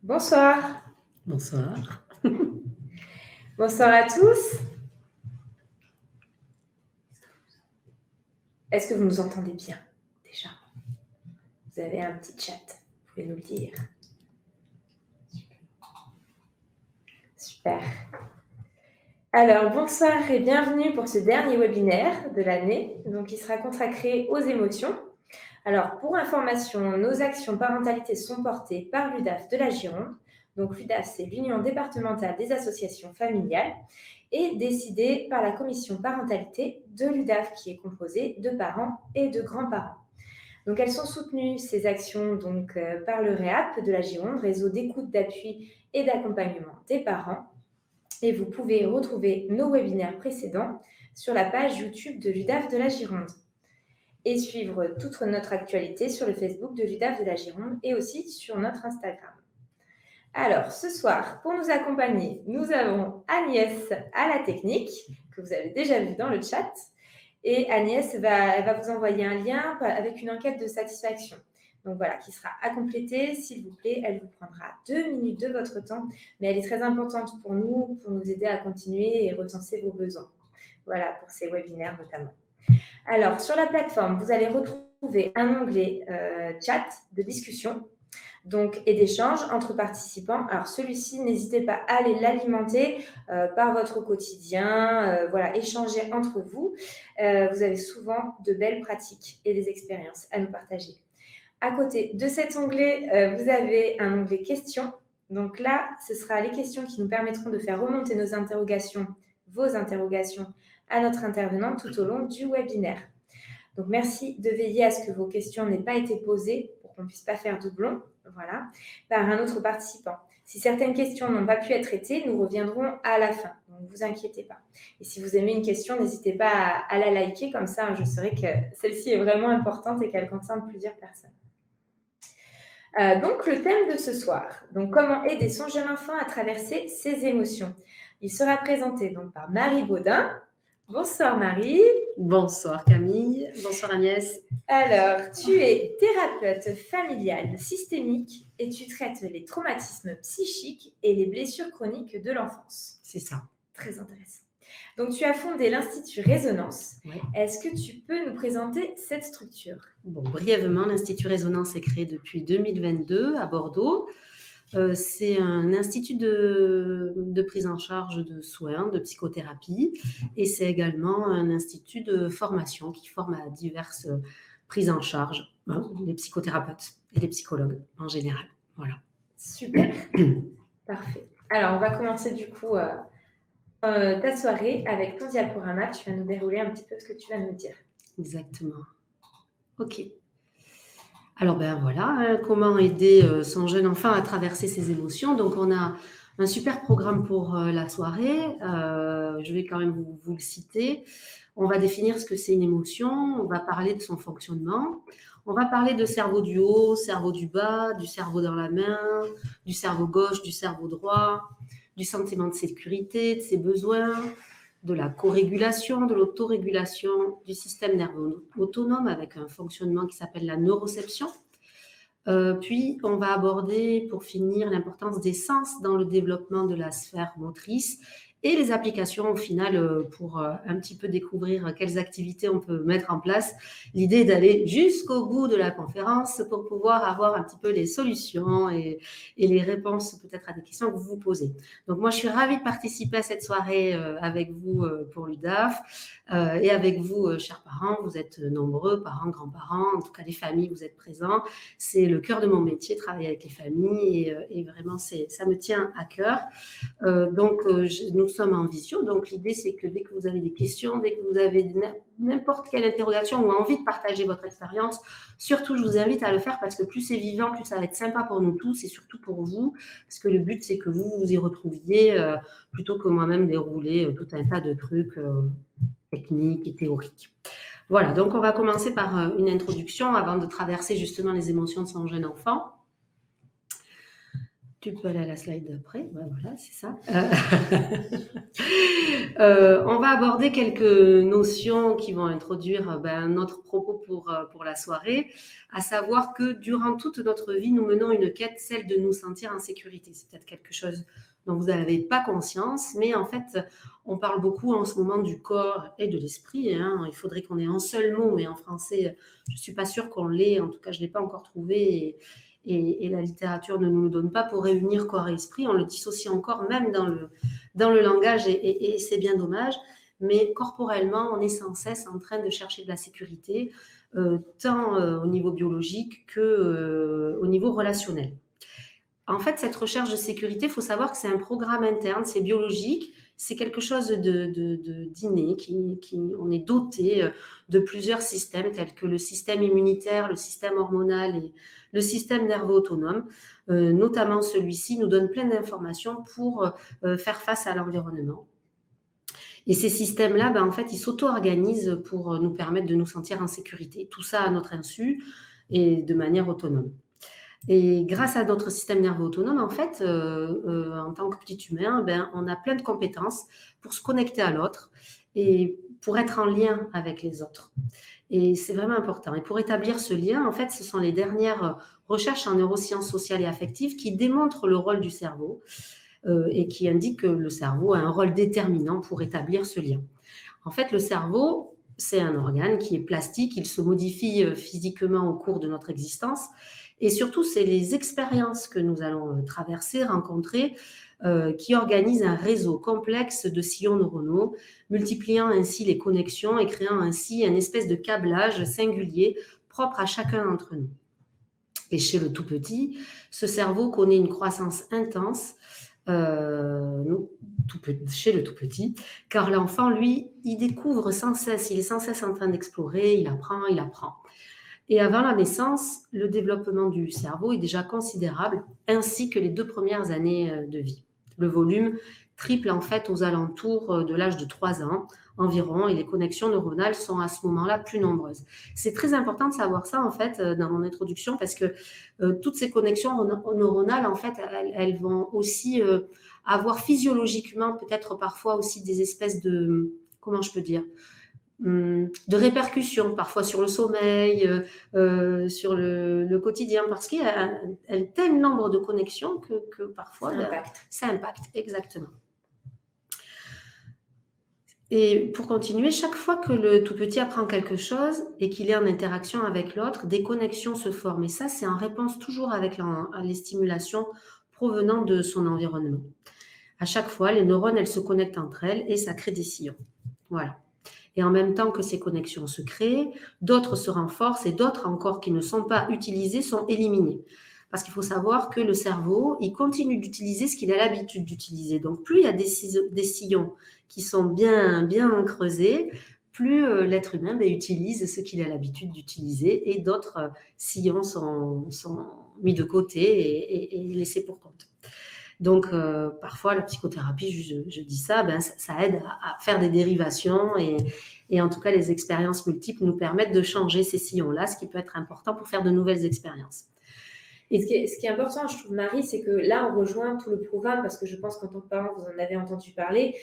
Bonsoir. Bonsoir. Bonsoir à tous. Est-ce que vous nous entendez bien déjà? Vous avez un petit chat, vous pouvez nous le dire. Super. Alors, bonsoir et bienvenue pour ce dernier webinaire de l'année, donc qui sera consacré aux émotions. Alors, pour information, nos actions parentalité sont portées par l'UDAF de la Gironde. Donc, l'UDAF, c'est l'Union départementale des associations familiales et décidée par la commission parentalité de l'UDAF qui est composée de parents et de grands-parents. Donc, elles sont soutenues, ces actions, donc, par le REAP de la Gironde, réseau d'écoute, d'appui et d'accompagnement des parents. Et vous pouvez retrouver nos webinaires précédents sur la page YouTube de l'UDAF de la Gironde et suivre toute notre actualité sur le Facebook de l'UDAF de la Gironde et aussi sur notre Instagram. Alors, ce soir, pour nous accompagner, nous avons Agnès à la technique, que vous avez déjà vu dans le chat. Et Agnès elle va vous envoyer un lien avec une enquête de satisfaction. Donc voilà, qui sera à compléter, s'il vous plaît. Elle vous prendra 2 minutes de votre temps, mais elle est très importante pour nous aider à continuer et recenser vos besoins. Voilà, pour ces webinaires notamment. Alors, sur la plateforme, vous allez retrouver un onglet chat de discussion donc, et d'échange entre participants. Alors, celui-ci, n'hésitez pas à aller l'alimenter par votre quotidien, voilà, échanger entre vous. Vous avez souvent de belles pratiques et des expériences à nous partager. À côté de cet onglet, vous avez un onglet questions. Donc là, ce sera les questions qui nous permettront de faire remonter nos interrogations, vos interrogations, à notre intervenant tout au long du webinaire. Donc, merci de veiller à ce que vos questions n'aient pas été posées pour qu'on ne puisse pas faire doublon, voilà, par un autre participant. Si certaines questions n'ont pas pu être traitées, nous reviendrons à la fin. Donc, ne vous inquiétez pas. Et si vous aimez une question, n'hésitez pas à la liker. Comme ça, je saurai que celle-ci est vraiment importante et qu'elle concerne plusieurs personnes. Donc, le thème de ce soir, donc comment aider son jeune enfant à traverser ses émotions. Il sera présenté donc par Marie Baudin. Bonsoir Marie. Bonsoir Camille. Bonsoir Agnès. Alors, tu es thérapeute familiale systémique et tu traites les traumatismes psychiques et les blessures chroniques de l'enfance. C'est ça. Très intéressant. Donc, tu as fondé l'Institut Résonance. Ouais. Est-ce que tu peux nous présenter cette structure? Bon, brièvement, l'Institut Résonance est créé depuis 2022 à Bordeaux. C'est un institut de prise en charge de soins, de psychothérapie, et c'est également un institut de formation qui forme à diverses prises en charge des psychothérapeutes et des psychologues en général. Voilà. Super. Parfait. Alors, on va commencer du coup ta soirée avec ton diaporama. Tu vas nous dérouler un petit peu ce que tu vas nous dire. Exactement. Ok. Alors ben voilà, comment aider son jeune enfant à traverser ses émotions. Donc on a un super programme pour la soirée. Je vais quand même vous le citer. On va définir ce que c'est une émotion. On va parler de son fonctionnement. On va parler de cerveau du haut, cerveau du bas, du cerveau dans la main, du cerveau gauche, du cerveau droit, du sentiment de sécurité, de ses besoins, de la co-régulation, de l'autorégulation, du système nerveux autonome avec un fonctionnement qui s'appelle la neuroception. Puis, on va aborder, pour finir, l'importance des sens dans le développement de la sphère motrice et les applications au final pour un petit peu découvrir quelles activités on peut mettre en place. L'idée est d'aller jusqu'au bout de la conférence pour pouvoir avoir un petit peu les solutions et les réponses peut-être à des questions que vous vous posez. Donc moi, je suis ravie de participer à cette soirée avec vous pour l'UDAF et avec vous, chers parents. Vous êtes nombreux, parents, grands-parents, en tout cas les familles, vous êtes présents. C'est le cœur de mon métier, travailler avec les familles et vraiment, ça me tient à cœur. Donc, nous sommes en visio. Donc, l'idée, c'est que dès que vous avez des questions, dès que vous avez n'importe quelle interrogation ou envie de partager votre expérience, surtout, je vous invite à le faire parce que plus c'est vivant, plus ça va être sympa pour nous tous et surtout pour vous. Parce que le but, c'est que vous vous y retrouviez plutôt que moi-même dérouler tout un tas de trucs techniques et théoriques. Voilà, donc on va commencer par une introduction avant de traverser justement les émotions de son jeune enfant. Tu peux aller à la slide d'après. Ouais, voilà, c'est ça. On va aborder quelques notions qui vont introduire notre propos pour la soirée, à savoir que durant toute notre vie, nous menons une quête, celle de nous sentir en sécurité. C'est peut-être quelque chose dont vous n'avez pas conscience, mais en fait, on parle beaucoup en ce moment du corps et de l'esprit. Hein. Il faudrait qu'on ait un seul mot, mais en français, je ne suis pas sûre qu'on l'ait. En tout cas, je ne l'ai pas encore trouvé. Et la littérature ne nous le donne pas pour réunir corps et esprit. On le dissocie encore même dans le langage et c'est bien dommage. Mais corporellement, on est sans cesse en train de chercher de la sécurité, tant au niveau biologique qu'au niveau relationnel. En fait, cette recherche de sécurité, il faut savoir que c'est un programme interne, c'est biologique, c'est quelque chose d'inné, on est doté de plusieurs systèmes tels que le système immunitaire, le système hormonal et le système nerveux autonome. Notamment celui-ci nous donne plein d'informations pour faire face à l'environnement. Et ces systèmes-là, en fait, ils s'auto-organisent pour nous permettre de nous sentir en sécurité. Tout ça à notre insu et de manière autonome. Et grâce à notre système nerveux autonome, en fait, en tant que petit humain, on a plein de compétences pour se connecter à l'autre et pour être en lien avec les autres. Et c'est vraiment important. Et pour établir ce lien, en fait, ce sont les dernières recherches en neurosciences sociales et affectives qui démontrent le rôle du cerveau et qui indiquent que le cerveau a un rôle déterminant pour établir ce lien. En fait, le cerveau, c'est un organe qui est plastique, il se modifie physiquement au cours de notre existence. Et surtout, c'est les expériences que nous allons traverser, rencontrer, qui organisent un réseau complexe de sillons neuronaux, multipliant ainsi les connexions et créant ainsi un espèce de câblage singulier propre à chacun d'entre nous. Et chez le tout petit, ce cerveau connaît une croissance intense chez le tout petit, car l'enfant, lui, il découvre sans cesse, il est sans cesse en train d'explorer, il apprend. Et avant la naissance, le développement du cerveau est déjà considérable, ainsi que les 2 premières années de vie. Le volume triple en fait aux alentours de l'âge de 3 ans environ, et les connexions neuronales sont à ce moment-là plus nombreuses. C'est très important de savoir ça en fait dans mon introduction, parce que toutes ces connexions neuronales en fait, elles vont aussi avoir physiologiquement peut-être parfois aussi des espèces de, comment je peux dire, de répercussions, parfois sur le sommeil, sur le quotidien, parce qu'il y a un tel nombre de connexions que parfois ça impacte, exactement. Et pour continuer, chaque fois que le tout petit apprend quelque chose et qu'il est en interaction avec l'autre, des connexions se forment. Et ça, c'est en réponse toujours avec les stimulations provenant de son environnement. À chaque fois, les neurones, elles se connectent entre elles et ça crée des sillons. Voilà. Et en même temps que ces connexions se créent, d'autres se renforcent et d'autres encore qui ne sont pas utilisées sont éliminées. Parce qu'il faut savoir que le cerveau, il continue d'utiliser ce qu'il a l'habitude d'utiliser. Donc, plus il y a des sillons qui sont bien creusés, plus l'être humain utilise ce qu'il a l'habitude d'utiliser et d'autres sillons sont mis de côté et laissés pour compte. Donc, parfois, la psychothérapie, je dis ça, ça aide à faire des dérivations et en tout cas, les expériences multiples nous permettent de changer ces sillons-là, ce qui peut être important pour faire de nouvelles expériences. Et ce qui est important, je trouve, Marie, c'est que là, on rejoint tout le programme, parce que je pense qu'en tant que parent, vous en avez entendu parler,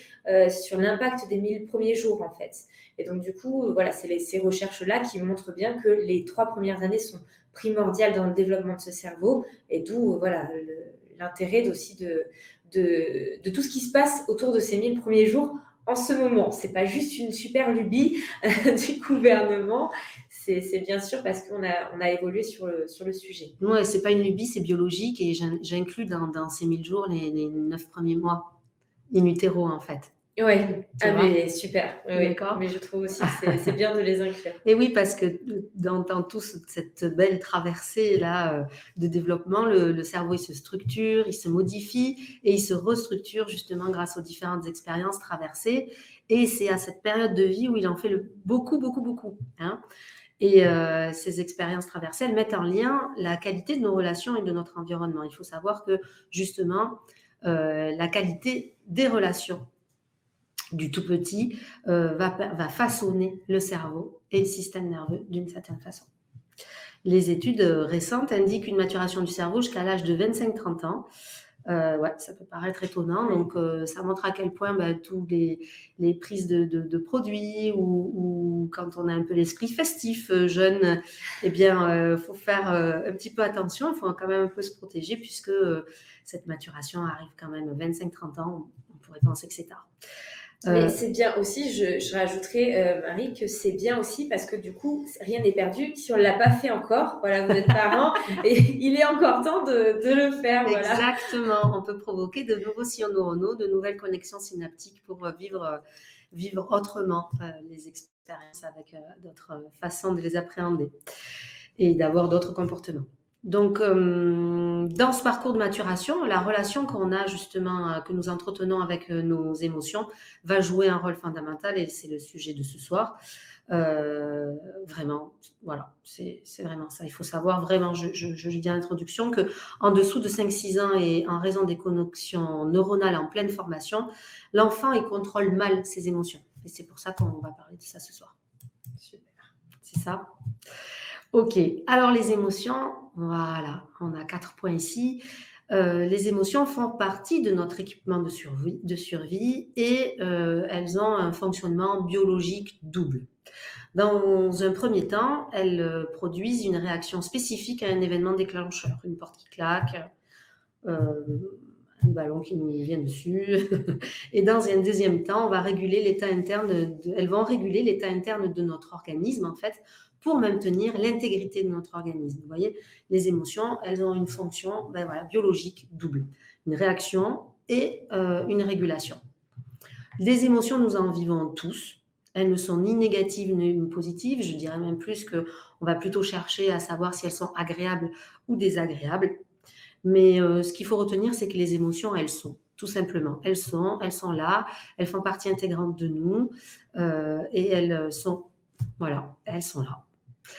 sur l'impact des 1000 premiers jours, en fait. Et donc, du coup, voilà, c'est ces recherches-là qui montrent bien que les 3 premières années sont primordiales dans le développement de ce cerveau, et d'où, voilà, l'intérêt aussi de tout ce qui se passe autour de ces 1000 premiers jours en ce moment. Ce n'est pas juste une super lubie du gouvernement, c'est bien sûr parce qu'on a évolué sur le sujet. Oui, ce n'est pas une lubie, c'est biologique, et j'inclus dans ces 1000 jours les 9 premiers mois in utero, en fait. Oui, mais super. D'accord. Mais je trouve aussi que c'est bien de les inclure. Et oui, parce que dans toute cette belle traversée-là de développement, le cerveau, il se structure, il se modifie et il se restructure justement grâce aux différentes expériences traversées. Et c'est à cette période de vie où il en fait beaucoup. Hein. Et ces expériences traversées, elles mettent en lien la qualité de nos relations et de notre environnement. Il faut savoir que justement, la qualité des relations du tout petit va façonner le cerveau et le système nerveux d'une certaine façon. Les études récentes indiquent une maturation du cerveau jusqu'à l'âge de 25-30 ans, Ouais, ça peut paraître étonnant. Donc, ça montre à quel point tous les prises de produits ou quand on a un peu l'esprit festif, jeune, eh bien, faut faire un petit peu attention. Il faut quand même un peu se protéger puisque cette maturation arrive quand même 25-30 ans. On pourrait penser que c'est tard. Mais c'est bien aussi, je rajouterais, Marie, que c'est bien aussi parce que du coup, rien n'est perdu. Si on ne l'a pas fait encore, voilà, vous êtes parents et il est encore temps de le faire. Voilà. Exactement, on peut provoquer de nouveaux sillons neuronaux, de nouvelles connexions synaptiques pour vivre autrement les expériences avec d'autres façons de les appréhender et d'avoir d'autres comportements. Donc, dans ce parcours de maturation, la relation qu'on a justement, que nous entretenons avec nos émotions va jouer un rôle fondamental et c'est le sujet de ce soir. Vraiment, voilà, c'est vraiment ça. Il faut savoir vraiment, je dis en introduction, qu'en dessous de 5-6 ans et en raison des connexions neuronales en pleine formation, l'enfant, il contrôle mal ses émotions. Et c'est pour ça qu'on va parler de ça ce soir. Super. C'est ça? Ok, alors les émotions, voilà, on a 4 points ici. Les émotions font partie de notre équipement de survie et elles ont un fonctionnement biologique double. Dans un premier temps, elles produisent une réaction spécifique à un événement déclencheur, une porte qui claque, un ballon qui nous vient dessus. Et dans un deuxième temps, elles vont réguler l'état interne de notre organisme, en fait, pour maintenir l'intégrité de notre organisme. Vous voyez, les émotions, elles ont une fonction biologique double, une réaction et une régulation. Les émotions, nous en vivons tous. Elles ne sont ni négatives ni positives. Je dirais même plus qu'on va plutôt chercher à savoir si elles sont agréables ou désagréables. Mais ce qu'il faut retenir, c'est que les émotions, elles sont, tout simplement. Elles sont là, elles font partie intégrante de nous et elles sont là.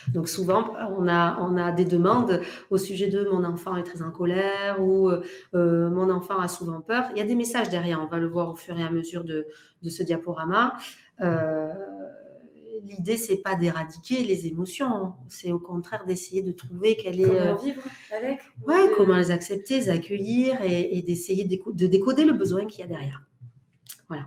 Donc souvent, on a des demandes au sujet de mon enfant est très en colère ou mon enfant a souvent peur. Il y a des messages derrière, on va le voir au fur et à mesure de ce diaporama. L'idée, c'est pas d'éradiquer les émotions, c'est au contraire d'essayer de trouver quelle est... Comment vivre avec. Ouais, comment les accepter, les accueillir et d'essayer de décoder le besoin qu'il y a derrière. Voilà.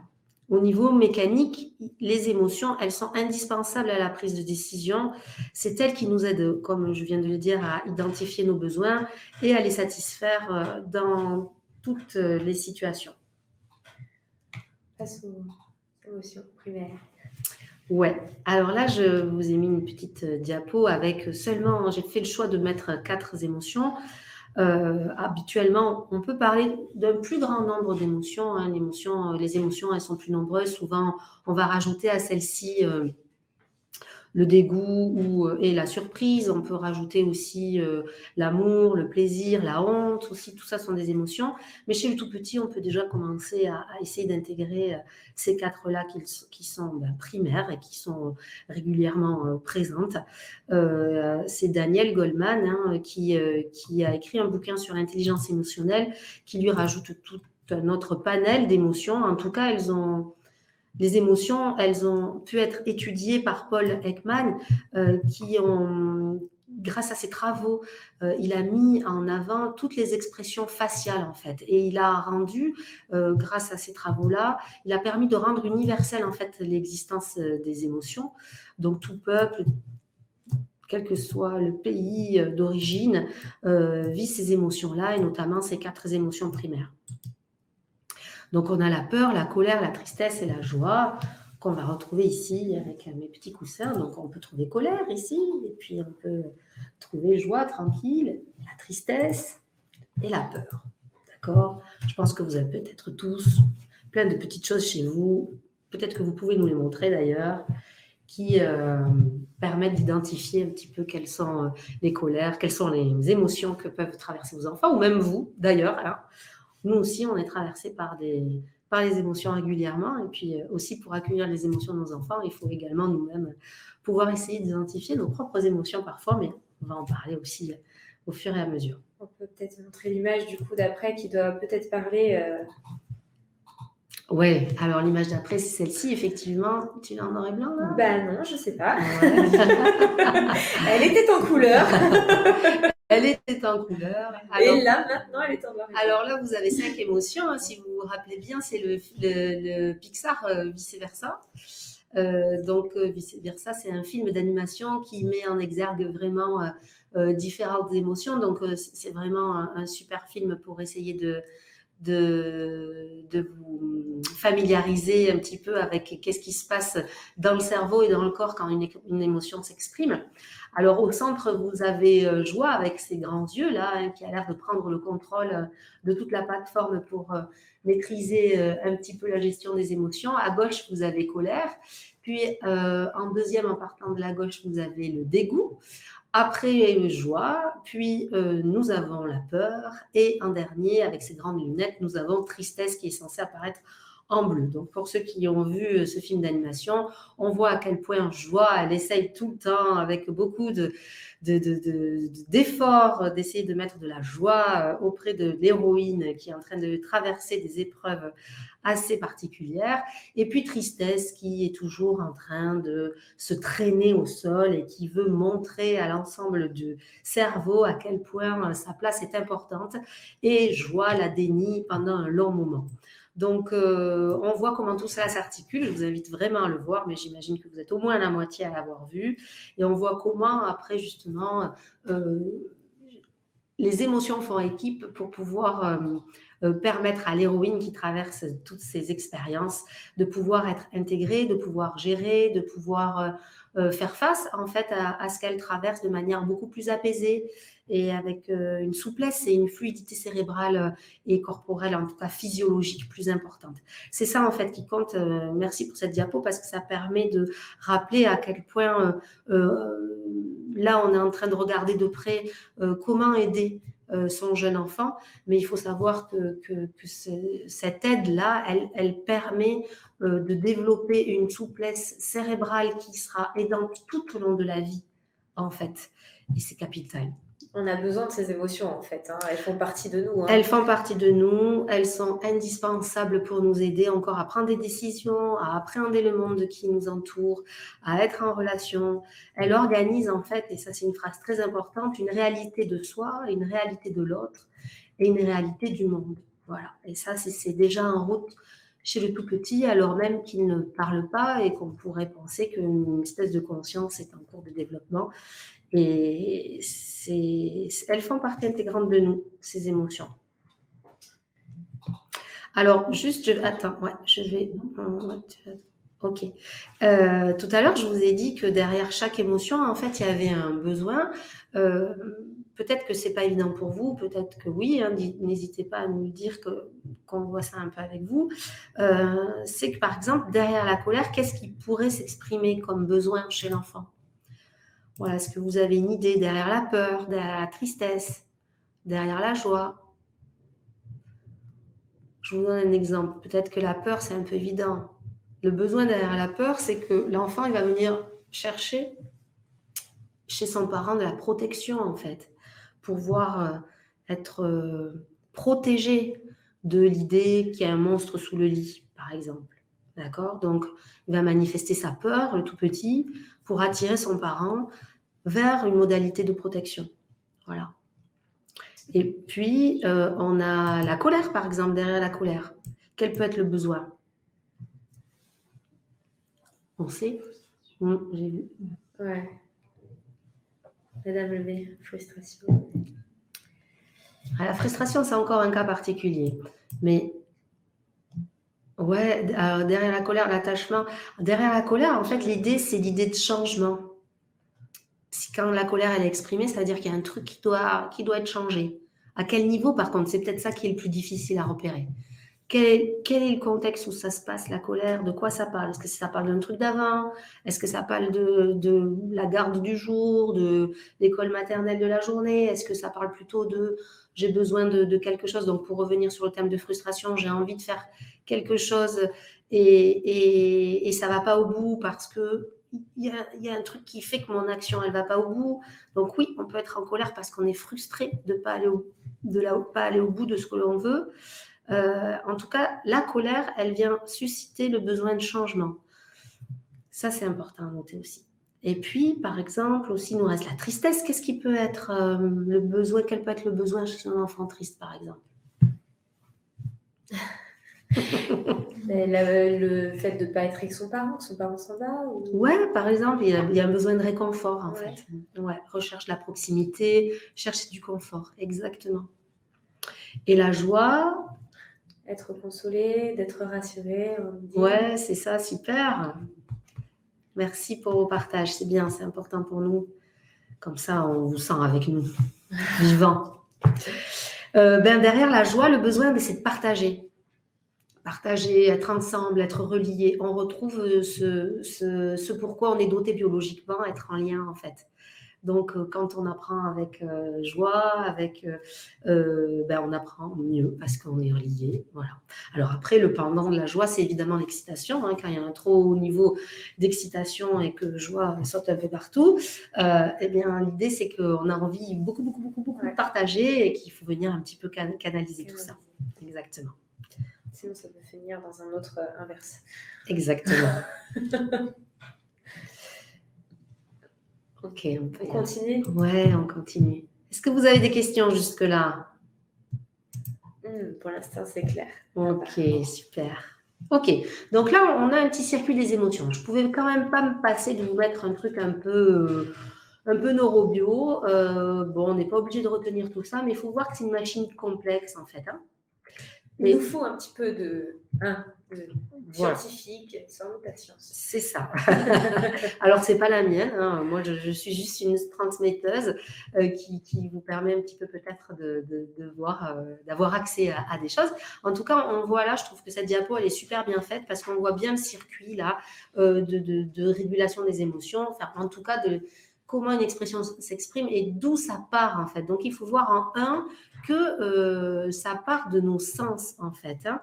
Au niveau mécanique, les émotions, elles sont indispensables à la prise de décision. C'est elles qui nous aident, comme je viens de le dire, à identifier nos besoins et à les satisfaire dans toutes les situations. Face aux émotions primaires. Ouais, alors là, je vous ai mis une petite diapo avec seulement, j'ai fait le choix de mettre 4 émotions. Habituellement, on peut parler d'un plus grand nombre d'émotions. Hein. Les émotions, elles sont plus nombreuses. Souvent, on va rajouter à celles-ci le dégoût et la surprise. On peut rajouter aussi l'amour, le plaisir, la honte aussi. Tout ça sont des émotions. Mais chez le tout petit, on peut déjà commencer à essayer d'intégrer ces 4-là qui sont primaires et qui sont régulièrement présentes. C'est Daniel Goleman qui a écrit un bouquin sur l'intelligence émotionnelle qui lui rajoute tout un autre panel d'émotions. En tout cas, les émotions, elles ont pu être étudiées par Paul Ekman, grâce à ses travaux, il a mis en avant toutes les expressions faciales, en fait. Et il a rendu, grâce à ces travaux-là, il a permis de rendre universelle, en fait, l'existence des émotions. Donc, tout peuple, quel que soit le pays d'origine, vit ces émotions-là, et notamment ces 4 émotions primaires. Donc, on a la peur, la colère, la tristesse et la joie qu'on va retrouver ici avec mes petits coussins. Donc, on peut trouver colère ici et puis on peut trouver joie, tranquille, la tristesse et la peur. D'accord? Je pense que vous avez peut-être tous plein de petites choses chez vous. Peut-être que vous pouvez nous les montrer d'ailleurs qui permettent d'identifier un petit peu quelles sont les colères, quelles sont les émotions que peuvent traverser vos enfants ou même vous d'ailleurs. Hein. Nous aussi, on est traversés par les émotions régulièrement. Et puis aussi, pour accueillir les émotions de nos enfants, il faut également nous-mêmes pouvoir essayer d'identifier nos propres émotions parfois, mais on va en parler aussi au fur et à mesure. On peut peut-être montrer l'image du coup d'après qui doit peut-être parler... Oui, alors l'image d'après, c'est celle-ci, effectivement. Tu l'as en noir et blanc, là? Non, je ne sais pas. Ouais. Elle était en couleur. Elle était en couleur. Et là, maintenant, elle est en noir et blanc. Alors là, vous avez 5 émotions. Hein, si vous vous rappelez bien, c'est le Pixar vice-versa. Donc, vice-versa, c'est un film d'animation qui met en exergue vraiment différentes émotions. Donc, c'est vraiment un super film pour essayer de vous familiariser un petit peu avec qu'est-ce qui se passe dans le cerveau et dans le corps quand une émotion s'exprime. Alors au centre, vous avez Joie avec ses grands yeux là, hein, qui a l'air de prendre le contrôle de toute la plateforme pour maîtriser un petit peu la gestion des émotions. À gauche, vous avez Colère. Puis en deuxième, en partant de la gauche, vous avez le dégoût. Après, Joie, puis nous avons la peur, et en dernier, avec ses grandes lunettes, nous avons Tristesse qui est censée apparaître en bleu. Donc pour ceux qui ont vu ce film d'animation, on voit à quel point Joie, elle essaye tout le temps, avec beaucoup d'efforts, d'essayer de mettre de la joie auprès de l'héroïne qui est en train de traverser des épreuves assez particulières. Et puis Tristesse qui est toujours en train de se traîner au sol et qui veut montrer à l'ensemble du cerveau à quel point sa place est importante. Et Joie la dénie pendant un long moment. Donc, on voit comment tout ça s'articule. Je vous invite vraiment à le voir, mais j'imagine que vous êtes au moins la moitié à l'avoir vu. Et on voit comment, après, justement, les émotions font équipe pour pouvoir permettre à l'héroïne qui traverse toutes ces expériences de pouvoir être intégrée, de pouvoir gérer, de pouvoir faire face, en fait, à ce qu'elle traverse de manière beaucoup plus apaisée et avec une souplesse et une fluidité cérébrale et corporelle, en tout cas physiologique, plus importante. C'est ça, en fait, qui compte. Merci pour cette diapo, parce que ça permet de rappeler à quel point, là, on est en train de regarder de près comment aider son jeune enfant, mais il faut savoir que cette aide-là, elle permet de développer une souplesse cérébrale qui sera aidante tout au long de la vie, en fait, et c'est capital. On a besoin de ces émotions, en fait. Hein. Elles font partie de nous. Hein. Elles font partie de nous. Elles sont indispensables pour nous aider encore à prendre des décisions, à appréhender le monde qui nous entoure, à être en relation. Elles organisent, en fait, et ça c'est une phrase très importante, une réalité de soi, une réalité de l'autre et une réalité du monde. Voilà. Et ça, c'est déjà en route chez le tout petit, alors même qu'il ne parle pas et qu'on pourrait penser qu'une espèce de conscience est en cours de développement. Et elles font partie intégrante de nous, ces émotions. Alors, juste, attends, ouais, je vais... Ok. Tout à l'heure, je vous ai dit que derrière chaque émotion, en fait, il y avait un besoin. Peut-être que c'est pas évident pour vous, peut-être que oui. Hein, n'hésitez pas à nous dire qu'on voit ça un peu avec vous. C'est que, par exemple, derrière la colère, qu'est-ce qui pourrait s'exprimer comme besoin chez l'enfant ? Voilà, est-ce que vous avez une idée derrière la peur, derrière la tristesse, derrière la joie ? Je vous donne un exemple. Peut-être que la peur, c'est un peu évident. Le besoin derrière la peur, c'est que l'enfant, il va venir chercher chez son parent de la protection, en fait, pour pouvoir être protégé de l'idée qu'il y a un monstre sous le lit, par exemple. D'accord ? Donc, il va manifester sa peur, le tout petit, pour attirer son parent vers une modalité de protection. Voilà. Et puis, on a la colère, par exemple, derrière la colère. Quel peut être le besoin ? On sait ? J'ai vu. Ouais. Madame Lebé, frustration. La frustration, c'est encore un cas particulier. Mais, ouais, derrière la colère, l'attachement. Derrière la colère, en fait, l'idée, c'est l'idée de changement. Quand la colère, elle est exprimée, ça veut dire qu'il y a un truc qui doit être changé. À quel niveau, par contre ? C'est peut-être ça qui est le plus difficile à repérer. Quel est le contexte où ça se passe, la colère ? De quoi ça parle ? Est-ce que ça parle d'un truc d'avant ? Est-ce que ça parle de la garde du jour, de l'école maternelle de la journée ? Est-ce que ça parle plutôt de j'ai besoin de quelque chose ? Donc, pour revenir sur le thème de frustration, j'ai envie de faire quelque chose et ça ne va pas au bout parce que il y a un truc qui fait que mon action, elle ne va pas au bout. Donc oui, on peut être en colère parce qu'on est frustré de ne pas aller au bout de ce que l'on veut. En tout cas, la colère, elle vient susciter le besoin de changement. Ça, c'est important à noter aussi. Et puis, par exemple, aussi, il nous reste la tristesse. Qu'est-ce qui peut être le besoin? Quel peut être le besoin chez un enfant triste, par exemple? Mais le fait de ne pas être avec son parent, que son parent s'en va ou... Ouais, par exemple, il y a un besoin de réconfort, en Ouais. fait. Ouais, recherche la proximité, chercher du confort, exactement. Et la joie, Être consolé, d'être rassuré. ouais, c'est ça, super. Merci pour vos partages, c'est bien, c'est important pour nous. Comme ça, on vous sent avec nous, vivant. Derrière la joie, le besoin, c'est de partager. Partager, être ensemble, être reliés. On retrouve ce pourquoi on est doté biologiquement, être en lien, en fait. Donc, quand on apprend avec joie, on apprend mieux parce qu'on est relié. Voilà. Alors après, le pendant de la joie, c'est évidemment l'excitation. Hein, quand il y a un trop haut niveau d'excitation et que joie saute un peu partout, l'idée, c'est qu'on a envie beaucoup de partager et qu'il faut venir un petit peu canaliser tout ça. Exactement. Sinon, ça peut finir dans un autre inverse. Exactement. Ok, on continue. Ouais, on continue. Est-ce que vous avez des questions jusque-là? Pour l'instant, c'est clair. Ok, super. Ok, donc là, on a un petit circuit des émotions. Je ne pouvais quand même pas me passer de vous mettre un truc un peu neurobio. On n'est pas obligé de retenir tout ça, mais il faut voir que c'est une machine complexe, en fait. Hein. Il nous faut un petit peu de scientifique, sans doute la science. C'est ça. Alors, ce n'est pas la mienne. Hein. Moi, je suis juste une transmetteuse qui vous permet un petit peu peut-être de voir, d'avoir accès à des choses. En tout cas, on voit là, je trouve que cette diapo, elle est super bien faite parce qu'on voit bien le circuit là de régulation des émotions. Enfin, en tout cas, de comment une expression s'exprime et d'où ça part en fait. Donc, il faut voir en un que ça part de nos sens en fait. Hein.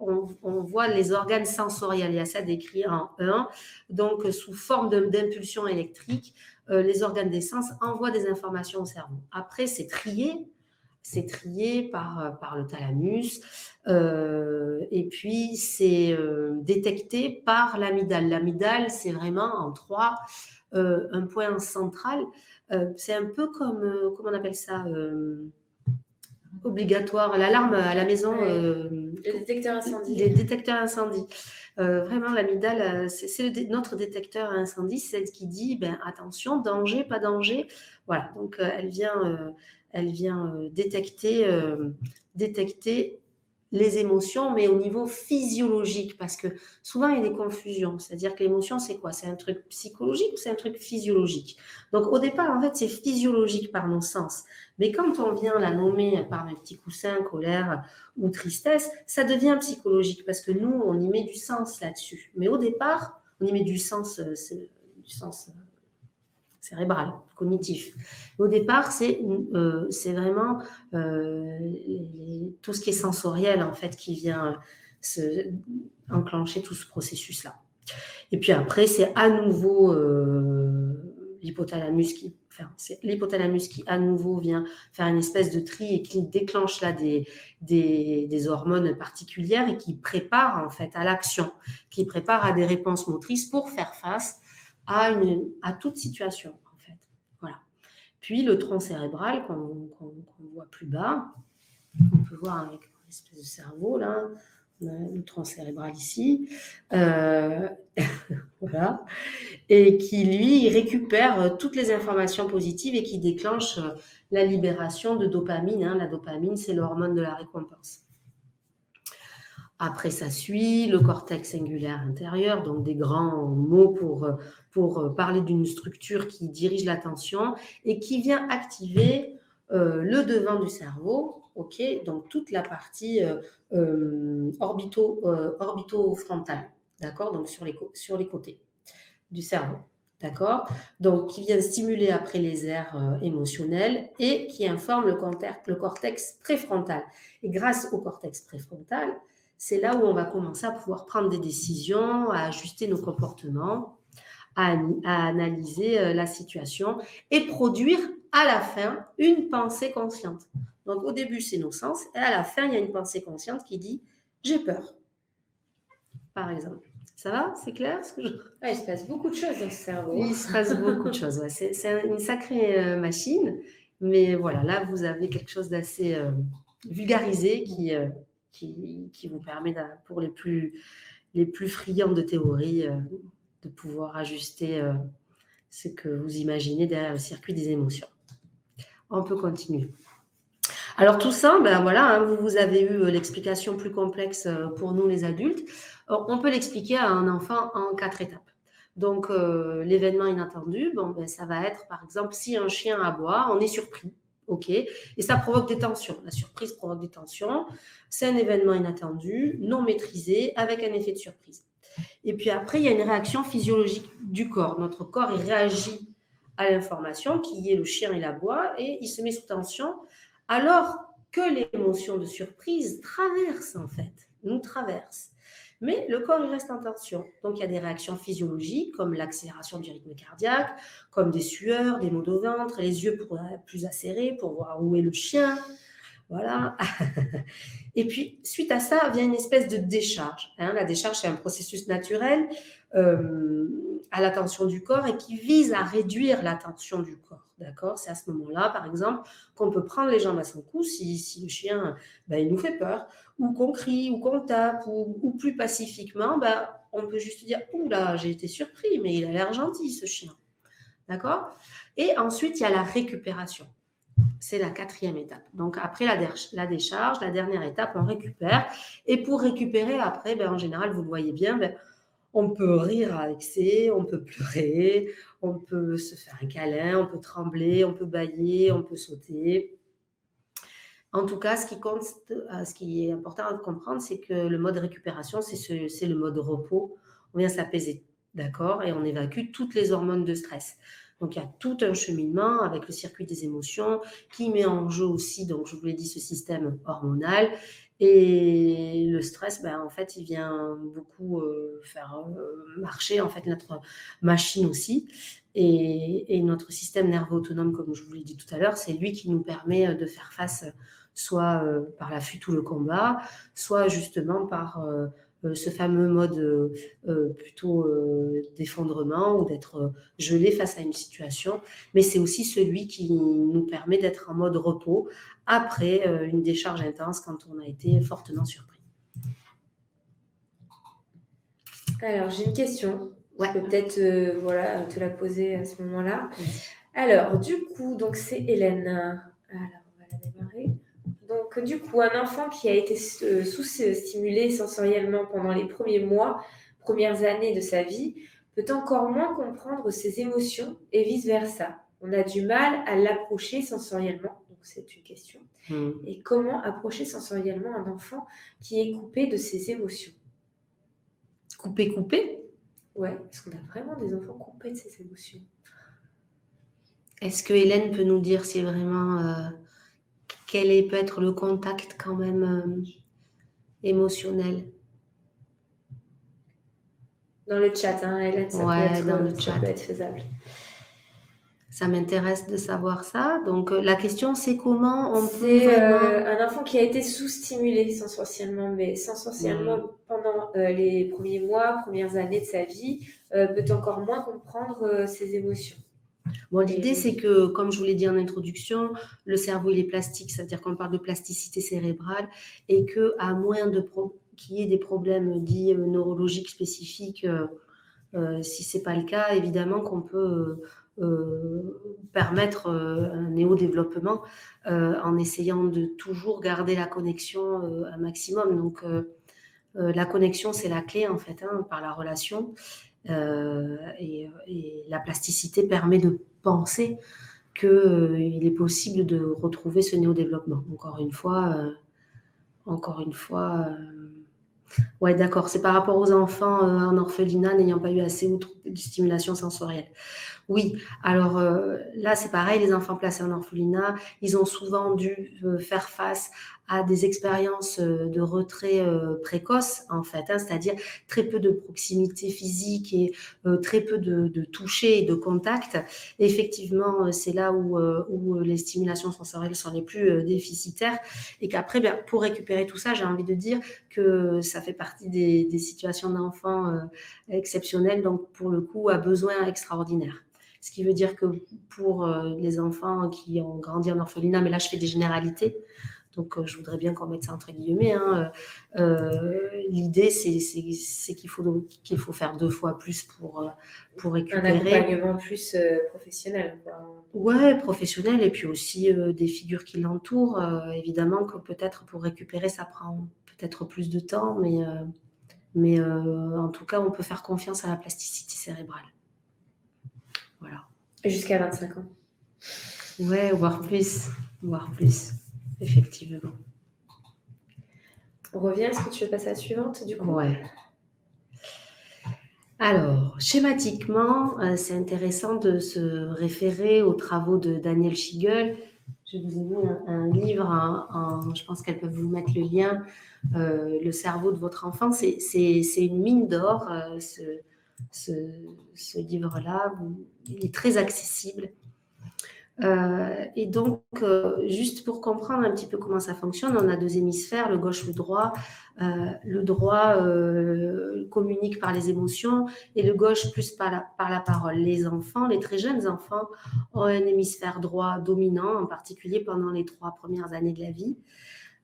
On voit les organes sensoriels, il y a ça décrit en 1, donc sous forme d'impulsion électrique, les organes des sens envoient des informations au cerveau. Après, c'est trié par le thalamus, et puis c'est détecté par l'amygdale. L'amygdale, c'est vraiment en 3 un point central. C'est un peu comme, comment on appelle ça obligatoire, l'alarme à la maison. Les détecteurs incendies. Les détecteurs incendies. Vraiment, l'amygdale, c'est notre détecteur à incendie, c'est celle qui dit attention, danger, pas danger. Voilà, donc elle vient détecter les émotions, mais au niveau physiologique, parce que souvent il y a des confusions. C'est-à-dire que l'émotion, c'est quoi? C'est un truc psychologique ou c'est un truc physiologique? Donc au départ, en fait, c'est physiologique par nos sens. Mais quand on vient la nommer par un petit coussin, colère ou tristesse, ça devient psychologique parce que nous, on y met du sens là-dessus. Mais au départ, on y met du sens cérébral, cognitif. Au départ, c'est vraiment tout ce qui est sensoriel, en fait, qui vient enclencher tout ce processus-là. Et puis après, c'est à nouveau l'hypothalamus qui, à nouveau, vient faire une espèce de tri et qui déclenche là des hormones particulières et qui prépare, en fait, à l'action, qui prépare à des réponses motrices pour faire face à toute situation, en fait. Voilà. Puis le tronc cérébral qu'on voit plus bas, on peut voir avec une espèce de cerveau là, on a le tronc cérébral ici, voilà, et qui lui récupère toutes les informations positives et qui déclenche la libération de dopamine. Hein. La dopamine, c'est l'hormone de la récompense. Après, ça suit le cortex singulaire intérieur, donc des grands mots pour parler d'une structure qui dirige l'attention et qui vient activer le devant du cerveau, ok, donc toute la partie orbitofrontale, d'accord, donc sur les côtés du cerveau, d'accord, donc qui vient stimuler après les aires émotionnelles et qui informe le cortex préfrontal. Et grâce au cortex préfrontal, c'est là où on va commencer à pouvoir prendre des décisions, à ajuster nos comportements, à analyser la situation et produire à la fin une pensée consciente. Donc au début, c'est nos sens et à la fin, il y a une pensée consciente qui dit « j'ai peur », par exemple. Ça va? C'est clair Ouais, il se passe beaucoup de choses dans ce cerveau. Il se passe beaucoup de choses. Ouais. C'est une sacrée machine. Mais voilà, là, vous avez quelque chose d'assez vulgarisé qui vous permet, pour les plus friands de théorie, de pouvoir ajuster ce que vous imaginez derrière le circuit des émotions. On peut continuer. Alors tout ça, ben voilà, hein, vous avez eu l'explication plus complexe pour nous les adultes. On peut l'expliquer à un enfant en 4 étapes. Donc l'événement inattendu, bon, ben, ça va être par exemple si un chien aboie, on est surpris, ok, et ça provoque des tensions. La surprise provoque des tensions. C'est un événement inattendu, non maîtrisé, avec un effet de surprise. Et puis après, il y a une réaction physiologique du corps. Notre corps, il réagit à l'information qui est le chien, il aboie et il se met sous tension alors que l'émotion de surprise traverse en fait, nous traverse. Mais le corps, il reste en tension. Donc, il y a des réactions physiologiques comme l'accélération du rythme cardiaque, comme des sueurs, des maux de ventre, les yeux plus acérés pour voir où est le chien. Voilà. Et puis, suite à ça, vient une espèce de décharge. La décharge, c'est un processus naturel à la tension du corps et qui vise à réduire la tension du corps. D'accord? C'est à ce moment-là, par exemple, qu'on peut prendre les jambes à son cou si le chien, il nous fait peur, ou qu'on crie, ou qu'on tape, ou plus pacifiquement, on peut juste dire « Ouh là, j'ai été surpris, mais il a l'air gentil, ce chien. » D'accord? Et ensuite, il y a la récupération. C'est la 4e étape. Donc, après la décharge, la dernière étape, on récupère. Et pour récupérer, après, en général, vous le voyez bien, on peut rire à excès, on peut pleurer, on peut se faire un câlin, on peut trembler, on peut bâiller, on peut sauter. En tout cas, ce qui est important à comprendre, c'est que le mode récupération, c'est le mode repos. On vient s'apaiser, d'accord? Et on évacue toutes les hormones de stress. Donc, il y a tout un cheminement avec le circuit des émotions qui met en jeu aussi, donc je vous l'ai dit, ce système hormonal. Et le stress, en fait, il vient beaucoup faire marcher en fait notre machine aussi. Et notre système nerveux autonome, comme je vous l'ai dit tout à l'heure, c'est lui qui nous permet de faire face soit par la fuite ou le combat, soit justement par ce fameux mode plutôt d'effondrement ou d'être gelé face à une situation. Mais c'est aussi celui qui nous permet d'être en mode repos après une décharge intense quand on a été fortement surpris. Alors, j'ai une question. Ouais. Je peux peut-être te la poser à ce moment-là. Alors, du coup, donc c'est Hélène. Alors, on va la démarrer. Donc, du coup, un enfant qui a été sous-stimulé sensoriellement pendant les premières années de sa vie, peut encore moins comprendre ses émotions et vice-versa. On a du mal à l'approcher sensoriellement. Donc, c'est une question. Et comment approcher sensoriellement un enfant qui est coupé de ses émotions? Coupé? Ouais, parce qu'on a vraiment des enfants coupés de ses émotions. Est-ce que Hélène peut nous dire si vraiment peut être le contact quand même émotionnel? Dans le chat, Hélène, ça peut être faisable. Ça m'intéresse de savoir ça. Donc, la question, c'est comment on peut un enfant qui a été sous-stimulé sensoriellement, mais pendant les premières années de sa vie, peut encore moins comprendre ses émotions. Bon, l'idée, c'est que, comme je vous l'ai dit en introduction, le cerveau, il est plastique, c'est-à-dire qu'on parle de plasticité cérébrale et qu'à moins qu'il y ait des problèmes dits neurologiques spécifiques, si ce n'est pas le cas, évidemment qu'on peut permettre un néo-développement en essayant de toujours garder la connexion un maximum. Donc, la connexion, c'est la clé, en fait, par la relation. Et la plasticité permet de penser qu'il est possible de retrouver ce néo-développement. Encore une fois, ouais, d'accord, c'est par rapport aux enfants en orphelinat n'ayant pas eu assez de stimulation sensorielle. Oui, alors là, c'est pareil, les enfants placés en orphelinat, ils ont souvent dû faire face à des expériences de retrait précoce, en fait, hein, c'est-à-dire très peu de proximité physique et très peu de toucher et de contact. Et effectivement, c'est là où les stimulations sensorielles sont les plus déficitaires et qu'après, ben, pour récupérer tout ça, j'ai envie de dire que ça fait partie des situations d'enfants exceptionnelles, donc pour le coup, à besoin extraordinaire. Ce qui veut dire que pour les enfants qui ont grandi en orphelinat, mais là je fais des généralités, donc je voudrais bien qu'on mette ça entre guillemets, hein, l'idée c'est qu'il faut faire 2 fois plus pour Un récupérer. accompagnement plus professionnel, quoi. Ouais, professionnel et puis aussi des figures qui l'entourent. Évidemment que peut-être pour récupérer, ça prend peut-être plus de temps, mais en tout cas, on peut faire confiance à la plasticité cérébrale. Voilà. Jusqu'à 25 ans. Ouais, voire plus, effectivement. On revient, est-ce que tu veux passer à la suivante, du coup? Ouais. Alors, schématiquement, c'est intéressant de se référer aux travaux de Daniel Schiegel. Je vous ai mis un livre, je pense qu'elles peuvent vous mettre le lien, Le cerveau de votre enfant. C'est une mine d'or, ce livre-là. Il est très accessible. Et donc, juste pour comprendre un petit peu comment ça fonctionne, on a 2 hémisphères, le gauche, le droit. Le droit communique par les émotions et le gauche plus par la parole. Les enfants, les très jeunes enfants, ont un hémisphère droit dominant, en particulier pendant les 3 premières années de la vie.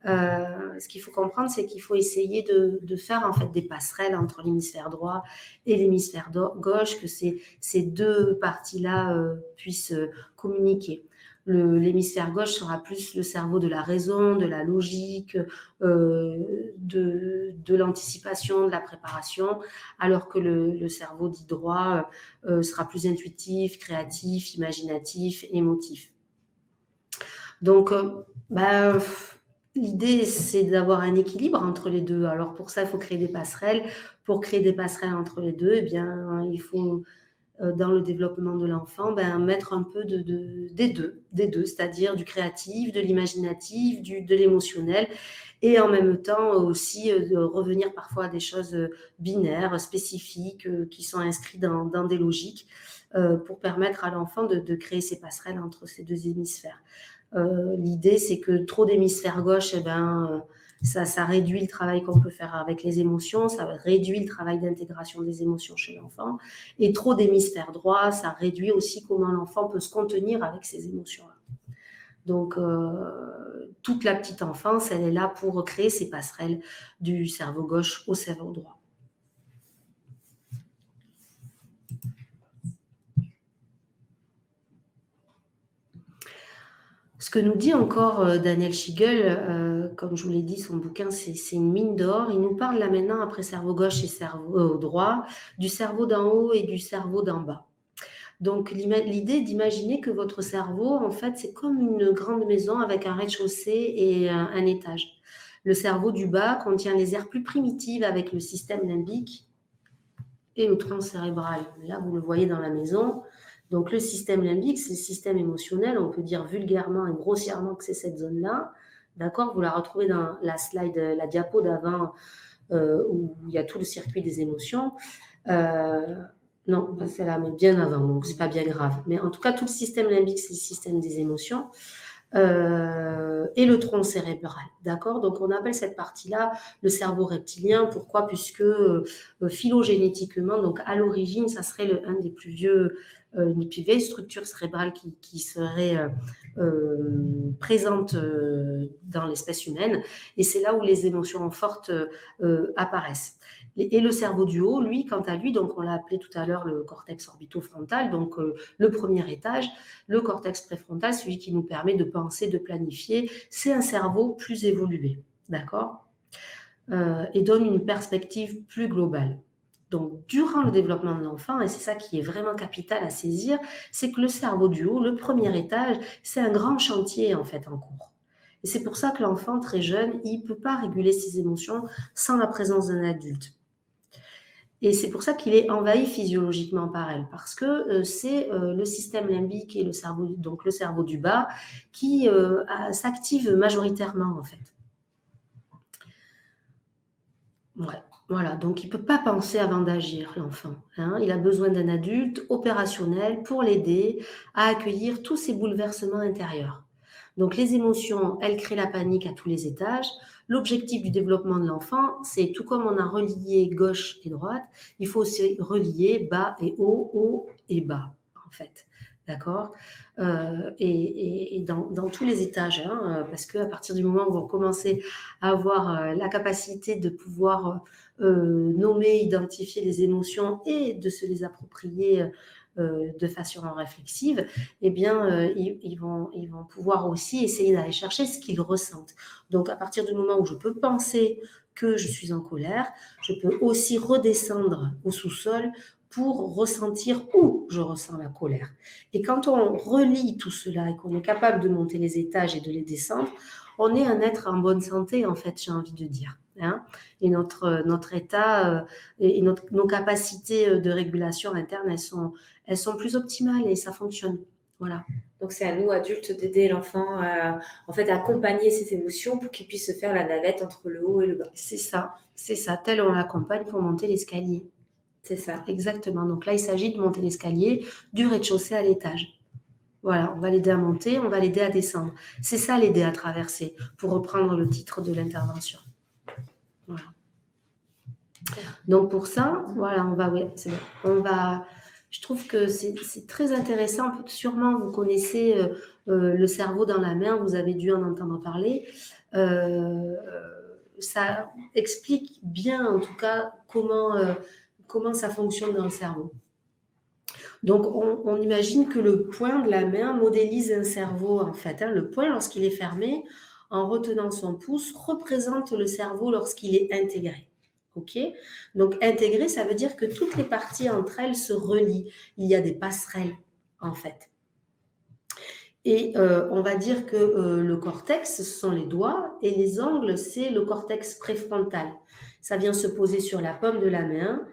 Ce qu'il faut comprendre, c'est qu'il faut essayer de faire en fait des passerelles entre l'hémisphère droit et l'hémisphère gauche, que ces 2 parties-là puissent communiquer. L'hémisphère gauche sera plus le cerveau de la raison, de la logique, de l'anticipation, de la préparation, alors que le cerveau dit droit sera plus intuitif, créatif, imaginatif, émotif. Donc, l'idée, c'est d'avoir un équilibre entre les deux. Alors, pour ça, il faut créer des passerelles. Pour créer des passerelles entre les deux, eh bien, il faut, dans le développement de l'enfant, mettre un peu des deux, c'est-à-dire du créatif, de l'imaginatif, de l'émotionnel, et en même temps aussi de revenir parfois à des choses binaires, spécifiques, qui sont inscrites dans des logiques, pour permettre à l'enfant de créer ces passerelles entre ces 2 hémisphères. L'idée, c'est que trop d'hémisphère gauche, ça réduit le travail qu'on peut faire avec les émotions, ça réduit le travail d'intégration des émotions chez l'enfant. Et trop d'hémisphère droit, ça réduit aussi comment l'enfant peut se contenir avec ces émotions-là. Donc, toute la petite enfance, elle est là pour créer ces passerelles du cerveau gauche au cerveau droit. Ce que nous dit encore Daniel Schiegel, comme je vous l'ai dit, son bouquin, c'est une mine d'or. Il nous parle là maintenant, après cerveau gauche et cerveau droit, du cerveau d'en haut et du cerveau d'en bas. Donc, l'idée d'imaginer que votre cerveau, en fait, c'est comme une grande maison avec un rez-de-chaussée et un étage. Le cerveau du bas contient les aires plus primitives avec le système limbique et le tronc cérébral. Là, vous le voyez dans la maison. Donc, le système limbique, c'est le système émotionnel. On peut dire vulgairement et grossièrement que c'est cette zone-là. D'accord? Vous la retrouvez dans la slide, la diapo d'avant, où il y a tout le circuit des émotions. Non, pas celle-là, mais bien avant, donc c'est pas bien grave. Mais en tout cas, tout le système limbique, c'est le système des émotions. Et le tronc cérébral, d'accord? Donc, on appelle cette partie-là le cerveau reptilien. Pourquoi? Puisque phylogénétiquement, donc à l'origine, ça serait une des plus vieilles structures cérébrales qui serait présente dans l'espèce humaine. Et c'est là où les émotions fortes apparaissent. Et le cerveau du haut, lui, quant à lui, donc on l'a appelé tout à l'heure le cortex orbitofrontal, donc le premier étage, le cortex préfrontal, celui qui nous permet de penser, de planifier, c'est un cerveau plus évolué, d'accord, et donne une perspective plus globale. Donc, durant le développement de l'enfant, et c'est ça qui est vraiment capital à saisir, c'est que le cerveau du haut, le premier étage, c'est un grand chantier en fait en cours. Et c'est pour ça que l'enfant très jeune, il ne peut pas réguler ses émotions sans la présence d'un adulte. Et c'est pour ça qu'il est envahi physiologiquement par elle, parce que c'est le système limbique et le cerveau, donc le cerveau du bas, qui s'active majoritairement en fait. Ouais. Voilà, donc il ne peut pas penser avant d'agir, l'enfant, hein. Il a besoin d'un adulte opérationnel pour l'aider à accueillir tous ces bouleversements intérieurs. Donc les émotions, elles créent la panique à tous les étages. L'objectif du développement de l'enfant, c'est tout comme on a relié gauche et droite, il faut aussi relier bas et haut et bas, en fait. D'accord. Et dans tous les étages, hein, parce qu'à partir du moment où on commence à avoir la capacité de pouvoir nommer, identifier les émotions et de se les approprier de façon réflexive, eh bien, ils vont pouvoir aussi essayer d'aller chercher ce qu'ils ressentent. Donc, à partir du moment où je peux penser que je suis en colère, je peux aussi redescendre au sous-sol pour ressentir où je ressens la colère. Et quand on relie tout cela et qu'on est capable de monter les étages et de les descendre, on est un être en bonne santé, en fait, j'ai envie de dire. Hein. Et notre état et nos capacités de régulation interne, elles sont plus optimales et ça fonctionne. Voilà. Donc, c'est à nous, adultes, d'aider l'enfant à en fait, accompagner ses émotions pour qu'il puisse se faire la navette entre le haut et le bas. C'est ça. Tel on l'accompagne pour monter l'escalier. C'est ça. Exactement. Donc là, il s'agit de monter l'escalier du rez-de-chaussée à l'étage. Voilà, on va l'aider à monter, on va l'aider à descendre. C'est ça, l'aider à traverser, pour reprendre le titre de l'intervention. Voilà. Donc pour ça, voilà, c'est bon. Je trouve que c'est très intéressant. Sûrement, vous connaissez le cerveau dans la main, vous avez dû en entendre parler. Ça explique bien, en tout cas, comment ça fonctionne dans le cerveau. Donc, on imagine que le poing de la main modélise un cerveau, en fait. Hein. Le poing, lorsqu'il est fermé, en retenant son pouce, représente le cerveau lorsqu'il est intégré. OK ? Donc, intégré, ça veut dire que toutes les parties entre elles se relient. Il y a des passerelles, en fait. Et on va dire que le cortex, ce sont les doigts, et les ongles, c'est le cortex préfrontal. Ça vient se poser sur la paume de la main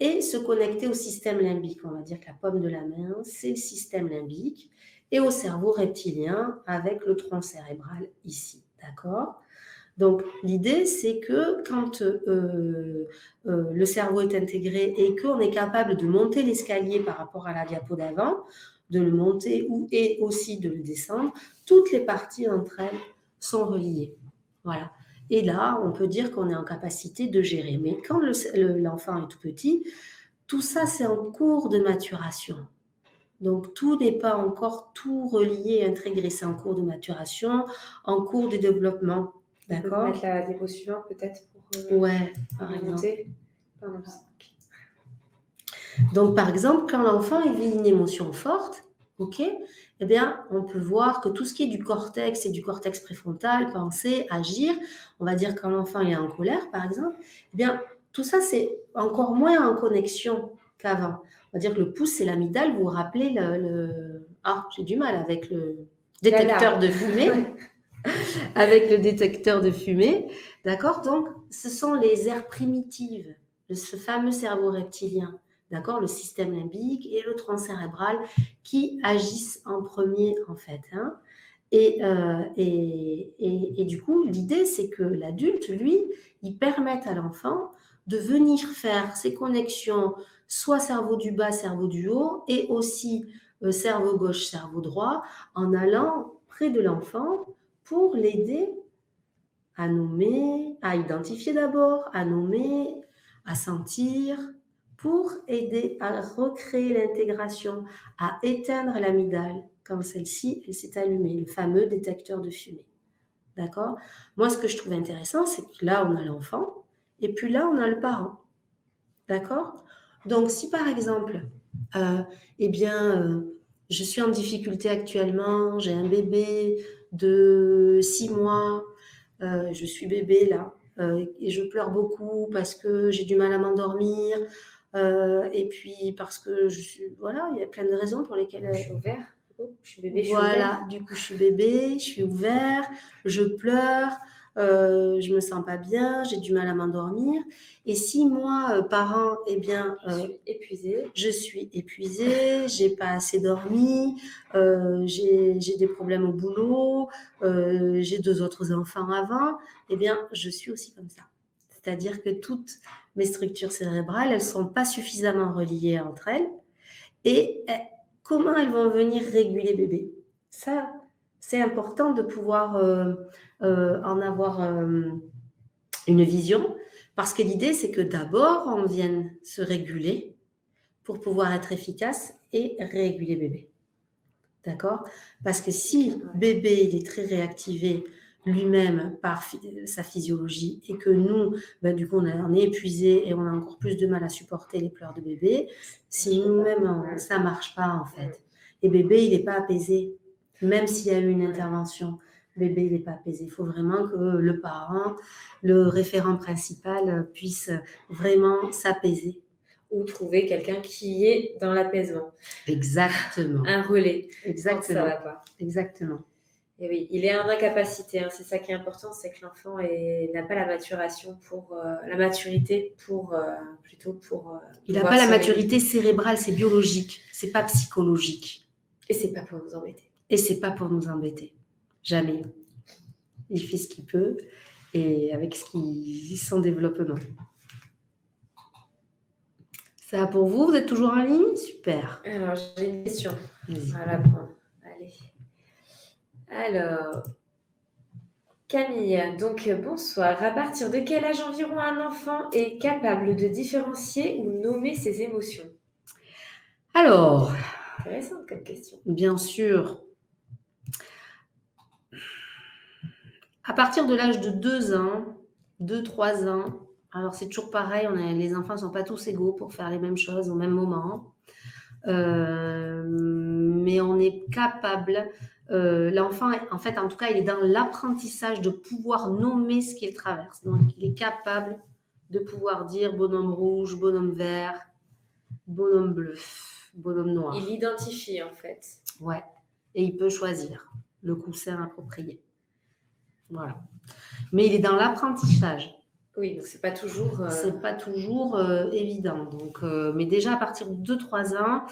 et se connecter au système limbique. On va dire que la paume de la main, c'est le système limbique, et au cerveau reptilien avec le tronc cérébral ici. D'accord ? Donc, l'idée, c'est que quand le cerveau est intégré et qu'on est capable de monter l'escalier par rapport à la diapo d'avant, de le monter et aussi de le descendre, toutes les parties entre elles sont reliées. Voilà. Et là, on peut dire qu'on est en capacité de gérer. Mais quand l'enfant est tout petit, tout ça, c'est en cours de maturation. Donc, tout n'est pas encore tout relié et intégré. C'est en cours de maturation, en cours de développement. D'accord ? On peut mettre la diapo suivante peut-être pour ouais, par exemple. Pardon. Donc, par exemple, quand l'enfant vit une émotion forte, ok, eh bien, on peut voir que tout ce qui est du cortex et du cortex préfrontal, penser, agir, on va dire quand l'enfant est en colère, par exemple, eh bien, tout ça, c'est encore moins en connexion qu'avant. On va dire que le pouce, c'est l'amygdale. Vous vous rappelez Ah, j'ai du mal avec le détecteur de fumée. Avec le détecteur de fumée, d'accord? Donc, ce sont les aires primitives de ce fameux cerveau reptilien, d'accord? Le système limbique et le tronc cérébral qui agissent en premier, en fait. Hein? Et du coup, l'idée, c'est que l'adulte, lui, il permette à l'enfant de venir faire ces connexions, soit cerveau du bas, cerveau du haut, et aussi cerveau gauche, cerveau droit, en allant près de l'enfant pour l'aider à nommer, à identifier d'abord, à nommer, à sentir, pour aider à recréer l'intégration, à éteindre l'amygdale quand celle-ci elle s'est allumée, le fameux détecteur de fumée. D'accord ? Moi, ce que je trouve intéressant, c'est que là, on a l'enfant, et puis là, on a le parent. D'accord ? Donc, si par exemple, je suis en difficulté actuellement, j'ai un bébé de 6 mois, je suis bébé là, et je pleure beaucoup parce que j'ai du mal à m'endormir, et puis parce que voilà, il y a plein de raisons pour lesquelles... Je suis ouvert. Je suis bébé, je suis voilà, ouvert. du coup, je suis bébé, je suis ouvert, je pleure, je me sens pas bien, j'ai du mal à m'endormir. Et si moi, parent, eh bien, Je suis épuisée. je suis épuisée, j'ai pas assez dormi, j'ai des problèmes au boulot, j'ai 2 autres enfants avant, eh bien, je suis aussi comme ça. C'est-à-dire que toutes mes structures cérébrales, elles sont pas suffisamment reliées entre elles. Et comment elles vont venir réguler bébé? Ça, c'est important de pouvoir en avoir une vision, parce que l'idée, c'est que d'abord, on vienne se réguler pour pouvoir être efficace et réguler bébé. D'accord? Parce que si bébé il est très réactivé lui-même par sa physiologie et que nous, ben, du coup, on est épuisé et on a encore plus de mal à supporter les pleurs de bébé, si nous-mêmes, ça ne marche pas en fait. Et bébé, il n'est pas apaisé, même s'il y a eu une intervention. Bébé, il n'est pas apaisé. Il faut vraiment que le parent, le référent principal puisse vraiment s'apaiser. Ou trouver quelqu'un qui est dans l'apaisement. Exactement. Un relais. Exactement. Quand ça va pas. Exactement. Et oui, il est en incapacité. C'est ça qui est important, c'est que l'enfant n'a pas la maturation pour la maturité pour plutôt pour. Il n'a pas la maturité cérébrale, c'est biologique, c'est pas psychologique. Et c'est pas pour nous embêter. Et c'est pas pour nous embêter, jamais. Il fait ce qu'il peut et avec son développement. Ça va pour vous? Vous êtes toujours en ligne? Super. Alors, j'ai une question. Vas-y. On va la prendre. Allez. Alors, Camille, donc bonsoir. À partir de quel âge environ un enfant est capable de différencier ou nommer ses émotions? Alors, intéressante comme question. Bien sûr. À partir de l'âge de 2 ans, 2-3 ans, alors c'est toujours pareil, les enfants ne sont pas tous égaux pour faire les mêmes choses au même moment. Mais on est capable, l'enfant, en fait, en tout cas, il est dans l'apprentissage de pouvoir nommer ce qu'il traverse. Donc, il est capable de pouvoir dire bonhomme rouge, bonhomme vert, bonhomme bleu, bonhomme noir. Il identifie, en fait. Ouais, et il peut choisir le coussin approprié. Voilà. Mais il est dans l'apprentissage. Oui, donc c'est pas toujours. C'est pas toujours évident. Donc, mais déjà à partir de 2-3 ans,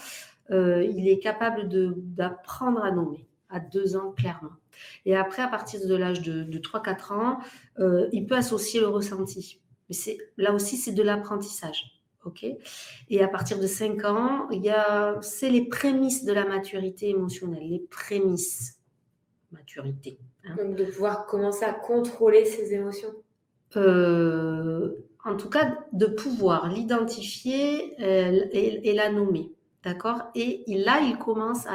il est capable d'apprendre à nommer. À 2 ans, clairement. Et après, à partir de l'âge de 3-4 ans, il peut associer le ressenti. Mais là aussi, c'est de l'apprentissage. Okay. Et à partir de 5 ans, c'est les prémices de la maturité émotionnelle, les prémices. Maturité. Donc de pouvoir commencer à contrôler ses émotions. En tout cas, de pouvoir l'identifier et la nommer. D'accord? Et là, il commence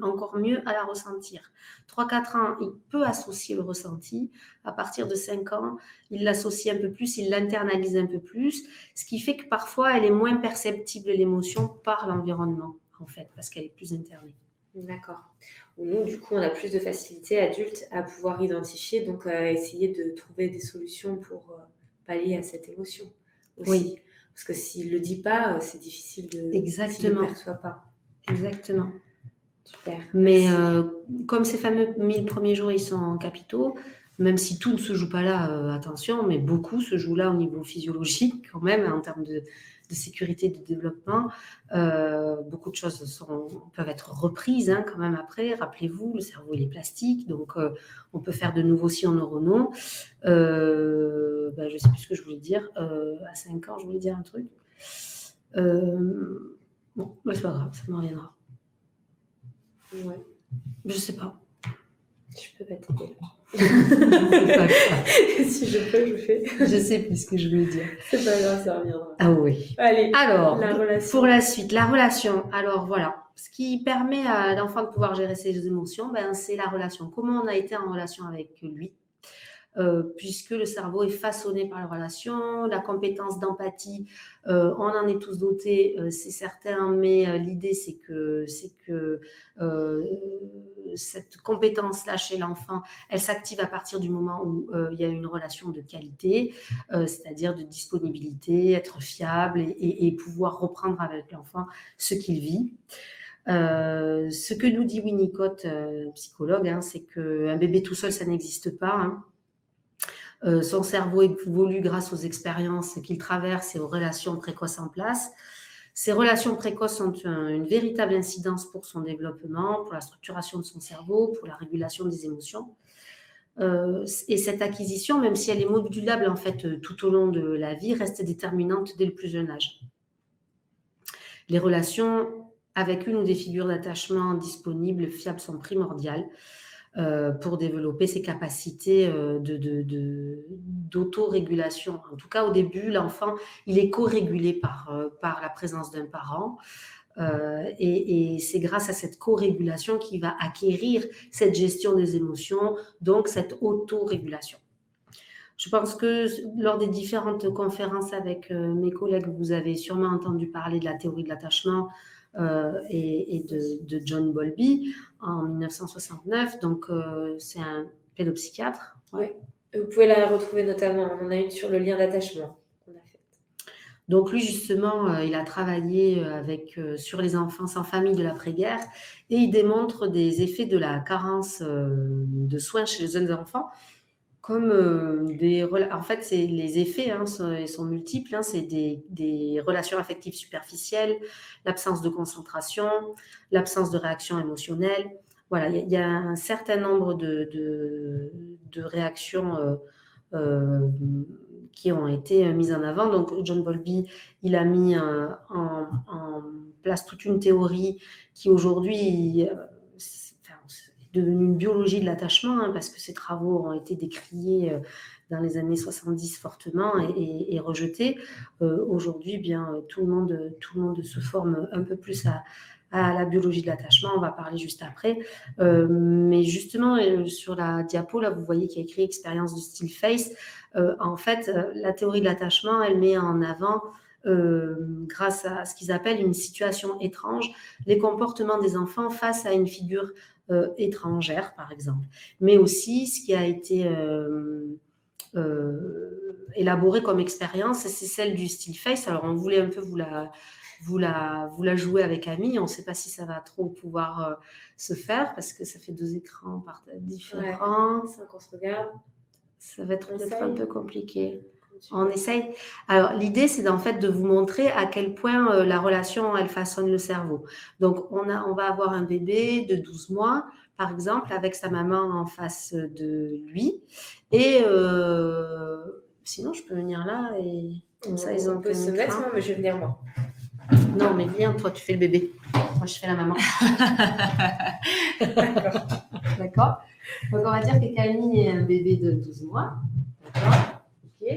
encore mieux à la ressentir. 3-4 ans, il peut associer le ressenti. À partir de 5 ans, il l'associe un peu plus, il l'internalise un peu plus, ce qui fait que parfois, elle est moins perceptible, l'émotion, par l'environnement, en fait, parce qu'elle est plus internée. D'accord. Nous, du coup, on a plus de facilité adultes à pouvoir identifier, donc à essayer de trouver des solutions pour pallier à cette émotion aussi. Oui. Parce que s'il ne le dit pas, c'est difficile de... Exactement. S'il ne le perçoit pas. Exactement. Super. Mais comme ces fameux 1000 premiers jours, ils sont capitaux, même si tout ne se joue pas là, attention, mais beaucoup se joue là au niveau physiologique quand même, en termes de sécurité, de développement. Beaucoup de choses peuvent être reprises quand même après. Rappelez-vous, le cerveau il est plastique, donc on peut faire de nouveaux sillons neuronaux. Je ne sais plus ce que je voulais dire. À 5 ans, je voulais dire un truc. Bon, c'est pas grave, ça me reviendra. Ouais. Je sais pas. Je peux pas t'aider. Si je peux, je fais. Je sais plus ce que je voulais dire. C'est pas grave, ça reviendra. Ah oui. Allez. Alors, la relation. Pour la suite, la relation. Alors voilà, ce qui permet à l'enfant de pouvoir gérer ses émotions, c'est la relation. Comment on a été en relation avec lui, puisque le cerveau est façonné par la relation, la compétence d'empathie, on en est tous dotés, c'est certain, mais l'idée c'est que cette compétence-là chez l'enfant, elle s'active à partir du moment où il y a une relation de qualité, c'est-à-dire de disponibilité, être fiable et pouvoir reprendre avec l'enfant ce qu'il vit. Ce que nous dit Winnicott, psychologue, c'est qu'un bébé tout seul, ça n'existe pas. Son cerveau évolue grâce aux expériences qu'il traverse et aux relations précoces en place. Ces relations précoces ont une véritable incidence pour son développement, pour la structuration de son cerveau, pour la régulation des émotions. Et cette acquisition, même si elle est modulable en fait tout au long de la vie, reste déterminante dès le plus jeune âge. Les relations avec une ou des figures d'attachement disponibles, fiables, sont primordiales pour développer ses capacités d'autorégulation. En tout cas, au début, l'enfant, il est co-régulé par la présence d'un parent. Et c'est grâce à cette co-régulation qu'il va acquérir cette gestion des émotions, donc cette autorégulation. Je pense que lors des différentes conférences avec mes collègues, vous avez sûrement entendu parler de la théorie de l'attachement et de John Bowlby en 1969. Donc, c'est un pédopsychiatre. Ouais. Vous pouvez la retrouver notamment, on en a une sur le lien d'attachement qu'on a fait. Donc lui, justement, il a travaillé sur les enfants sans famille de l'après-guerre et il démontre des effets de la carence de soins chez les jeunes enfants comme en fait, les effets sont multiples. C'est des relations affectives superficielles, l'absence de concentration, l'absence de réaction émotionnelle. Voilà, il y a un certain nombre de réactions qui ont été mises en avant. Donc, John Bowlby, il a mis en place toute une théorie qui aujourd'hui devenue une biologie de l'attachement, parce que ces travaux ont été décriés dans les années 70 fortement et rejetés. Aujourd'hui, bien, tout le monde se forme un peu plus à la biologie de l'attachement. On va parler juste après. Mais justement, sur la diapo, là, vous voyez qu'il y a écrit « Expérience de Stillface ». En fait, la théorie de l'attachement, elle met en avant, grâce à ce qu'ils appellent une situation étrange, les comportements des enfants face à une figure étrangère, par exemple, mais aussi ce qui a été élaboré comme expérience, c'est celle du Stillface. Alors, on voulait un peu vous la jouer avec Camille. On ne sait pas si ça va trop pouvoir se faire parce que ça fait 2 écrans différents. Ouais, qu'on se regarde. Ça va être peut-être un peu compliqué. On essaye. Alors, l'idée, c'est en fait de vous montrer à quel point la relation, elle façonne le cerveau. Donc, on va avoir un bébé de 12 mois, par exemple, avec sa maman en face de lui. Et sinon, je peux venir là et comme ça, ils ont on peut se mettre, non, mais je vais venir moi. Non, mais viens, toi, tu fais le bébé. Moi, je fais la maman. D'accord. Donc, on va dire que Camille est un bébé de 12 mois. D'accord. Ok.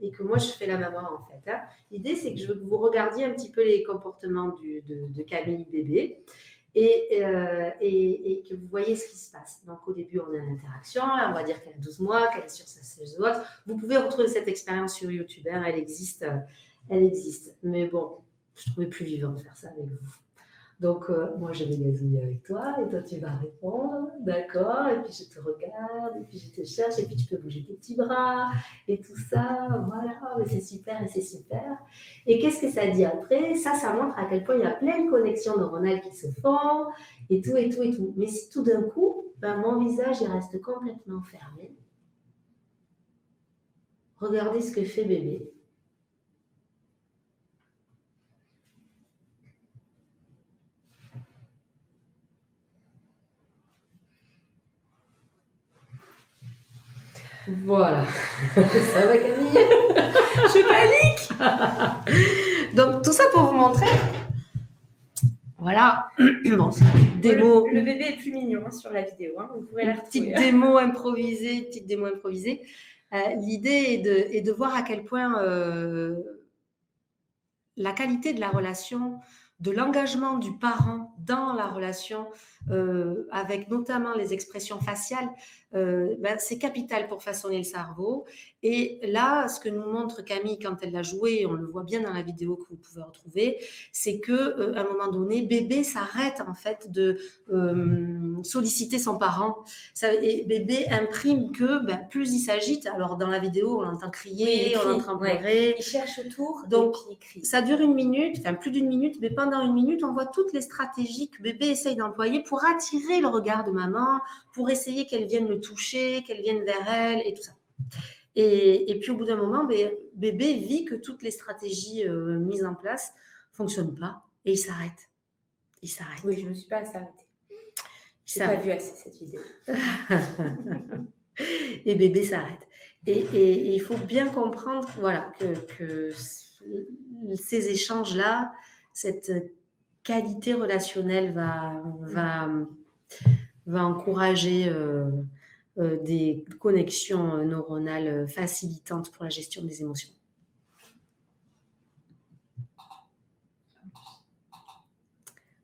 Et que moi, je fais la maman, en fait. L'idée, c'est que je veux que vous regardiez un petit peu les comportements de Camille bébé et que vous voyez ce qui se passe. Donc, au début, on a l'interaction. On va dire qu'elle a 12 mois, qu'elle est sur sa chaise haute. Vous pouvez retrouver cette expérience sur YouTube. Elle existe. Mais bon, je trouvais plus vivant de faire ça avec vous. Donc, moi, je vais gazouiller avec toi et toi, tu vas répondre, d'accord, et puis je te regarde, et puis je te cherche, et puis tu peux bouger tes petits bras, et tout ça, voilà, mais c'est super, et c'est super. Et qu'est-ce que ça dit après? Ça montre à quel point il y a plein de connexions neuronales qui se font, et tout, et tout, et tout. Mais si tout d'un coup, mon visage, il reste complètement fermé, regardez ce que fait bébé. Voilà. Ça va, Camille? Je panique. Donc, tout ça pour vous montrer. Voilà. Bon, c'est une démo. Le bébé est plus mignon sur la vidéo. Vous pouvez la retrouver. Petite démo improvisée. L'idée est de voir à quel point la qualité de la relation, de l'engagement du parent dans la relation, avec notamment les expressions faciales, c'est capital pour façonner le cerveau. Et là, ce que nous montre Camille quand elle l'a joué, on le voit bien dans la vidéo que vous pouvez retrouver, c'est qu'à un moment donné, bébé s'arrête en fait de solliciter son parent. Et bébé imprime que plus il s'agite, alors dans la vidéo, on l'entend crier, on l'entend pleurer. Il cherche autour, donc et puis il crie. Ça dure 1 minute, enfin plus d'1 minute, mais pendant 1 minute, on voit toutes les stratégies que bébé essaye d'employer pour attirer le regard de maman, pour essayer qu'elle vienne le toucher, qu'elle vienne vers elle et tout ça. Et puis, au bout d'un moment, bébé vit que toutes les stratégies mises en place ne fonctionnent pas et il s'arrête. Il s'arrête. Oui, je ne me suis pas assez arrêtée. Je n'ai pas vu assez cette vidéo. Et bébé s'arrête. Et il faut bien comprendre voilà, que ces échanges-là, cette qualité relationnelle va encourager des connexions neuronales facilitantes pour la gestion des émotions.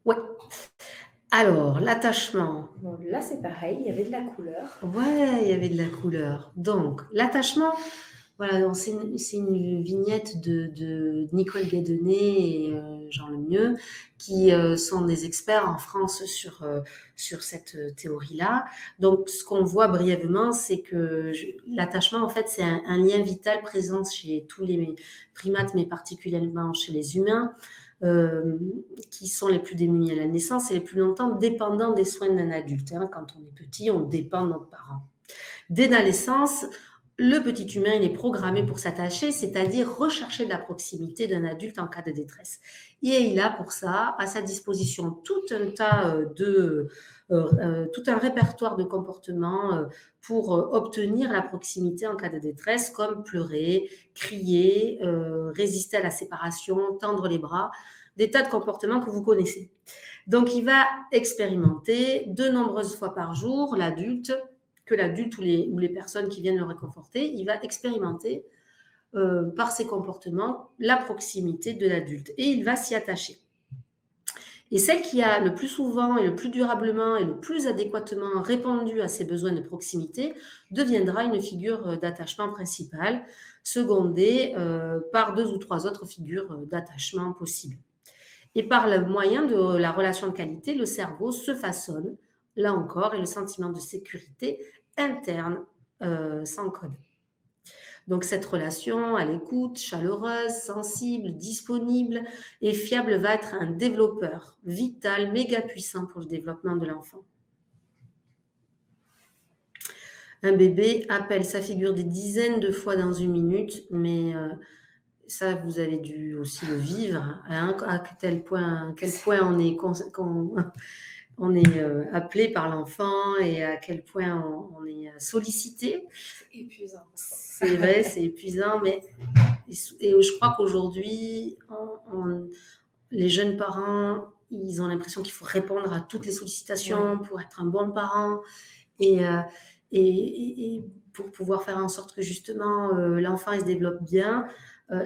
Ouais. Alors, l'attachement. Bon, là, c'est pareil, il y avait de la couleur. Ouais, il y avait de la couleur. Donc, l'attachement, voilà, c'est une vignette de Nicole Guédenet et Jean Lemieux, qui sont des experts en France sur cette théorie-là. Donc, ce qu'on voit brièvement, c'est que l'attachement, en fait, c'est un lien vital présent chez tous les primates, mais particulièrement chez les humains. Qui sont les plus démunis à la naissance et les plus longtemps dépendants des soins d'un adulte. Quand on est petit, on dépend de notre parent. Dès la naissance, le petit humain il est programmé pour s'attacher, c'est-à-dire rechercher de la proximité d'un adulte en cas de détresse. Et il a pour ça à sa disposition tout un répertoire de comportements pour obtenir la proximité en cas de détresse, comme pleurer, crier, résister à la séparation, tendre les bras, des tas de comportements que vous connaissez. Donc, il va expérimenter de nombreuses fois par jour l'adulte ou les personnes qui viennent le réconforter, il va expérimenter par ses comportements la proximité de l'adulte et il va s'y attacher. Et celle qui a le plus souvent et le plus durablement et le plus adéquatement répondu à ses besoins de proximité deviendra une figure d'attachement principale, secondée par 2 ou 3 autres figures d'attachement possibles. Et par le moyen de la relation de qualité, le cerveau se façonne, là encore, et le sentiment de sécurité interne s'encode. Donc, cette relation à l'écoute, chaleureuse, sensible, disponible et fiable va être un développeur vital, méga puissant pour le développement de l'enfant. Un bébé appelle sa figure des dizaines de fois dans une minute, mais ça, vous avez dû aussi le vivre, hein, à quel point on est appelé par l'enfant et à quel point on est sollicité. C'est épuisant. C'est vrai, c'est épuisant, mais et je crois qu'aujourd'hui, les jeunes parents, ils ont l'impression qu'il faut répondre à toutes les sollicitations pour être un bon parent et pour pouvoir faire en sorte que justement l'enfant il se développe bien.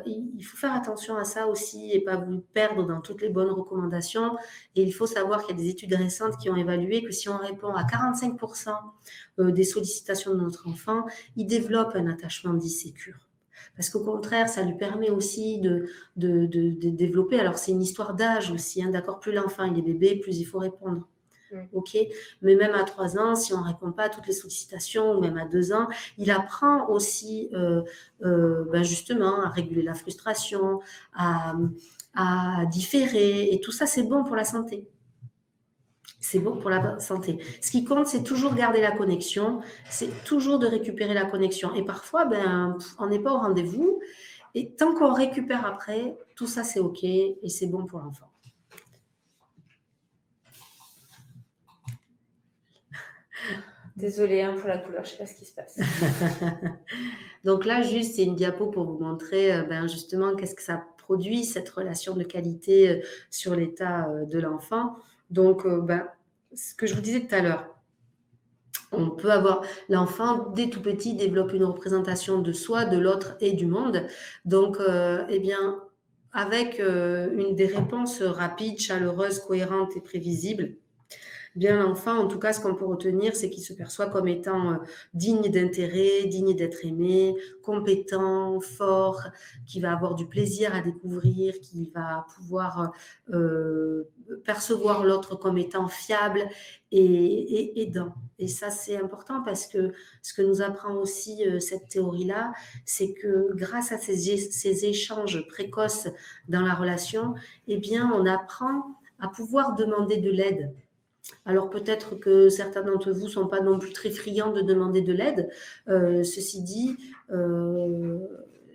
Il faut faire attention à ça aussi et pas vous perdre dans toutes les bonnes recommandations. Et il faut savoir qu'il y a des études récentes qui ont évalué que si on répond à 45% des sollicitations de notre enfant, il développe un attachement dit sécure. Parce qu'au contraire, ça lui permet aussi de développer. Alors, c'est une histoire d'âge aussi, hein, d'accord. Plus l'enfant il est bébé, plus il faut répondre. Ok, mais même à 3 ans, si on ne répond pas à toutes les sollicitations, ou même à 2 ans, il apprend aussi justement à réguler la frustration, à différer, et tout ça, c'est bon pour la santé. C'est bon pour la santé. Ce qui compte, c'est toujours garder la connexion, c'est toujours de récupérer la connexion. Et parfois, on n'est pas au rendez-vous, et tant qu'on récupère après, tout ça, c'est OK, et c'est bon pour l'enfant. Désolée pour la couleur, je ne sais pas ce qui se passe. Donc là, juste, c'est une diapo pour vous montrer justement qu'est-ce que ça produit, cette relation de qualité sur l'état de l'enfant. Donc, ce que je vous disais tout à l'heure, on peut avoir l'enfant, dès tout petit, développe une représentation de soi, de l'autre et du monde. Donc, avec des réponses rapides, chaleureuses, cohérentes et prévisibles, bien l'enfant, en tout cas, ce qu'on peut retenir, c'est qu'il se perçoit comme étant digne d'intérêt, digne d'être aimé, compétent, fort, qui va avoir du plaisir à découvrir, qui va pouvoir percevoir l'autre comme étant fiable et aidant. Et ça, c'est important parce que ce que nous apprend aussi cette théorie-là, c'est que grâce à ces échanges précoces dans la relation, on apprend à pouvoir demander de l'aide. Alors peut-être que certains d'entre vous ne sont pas non plus très friands de demander de l'aide. Ceci dit,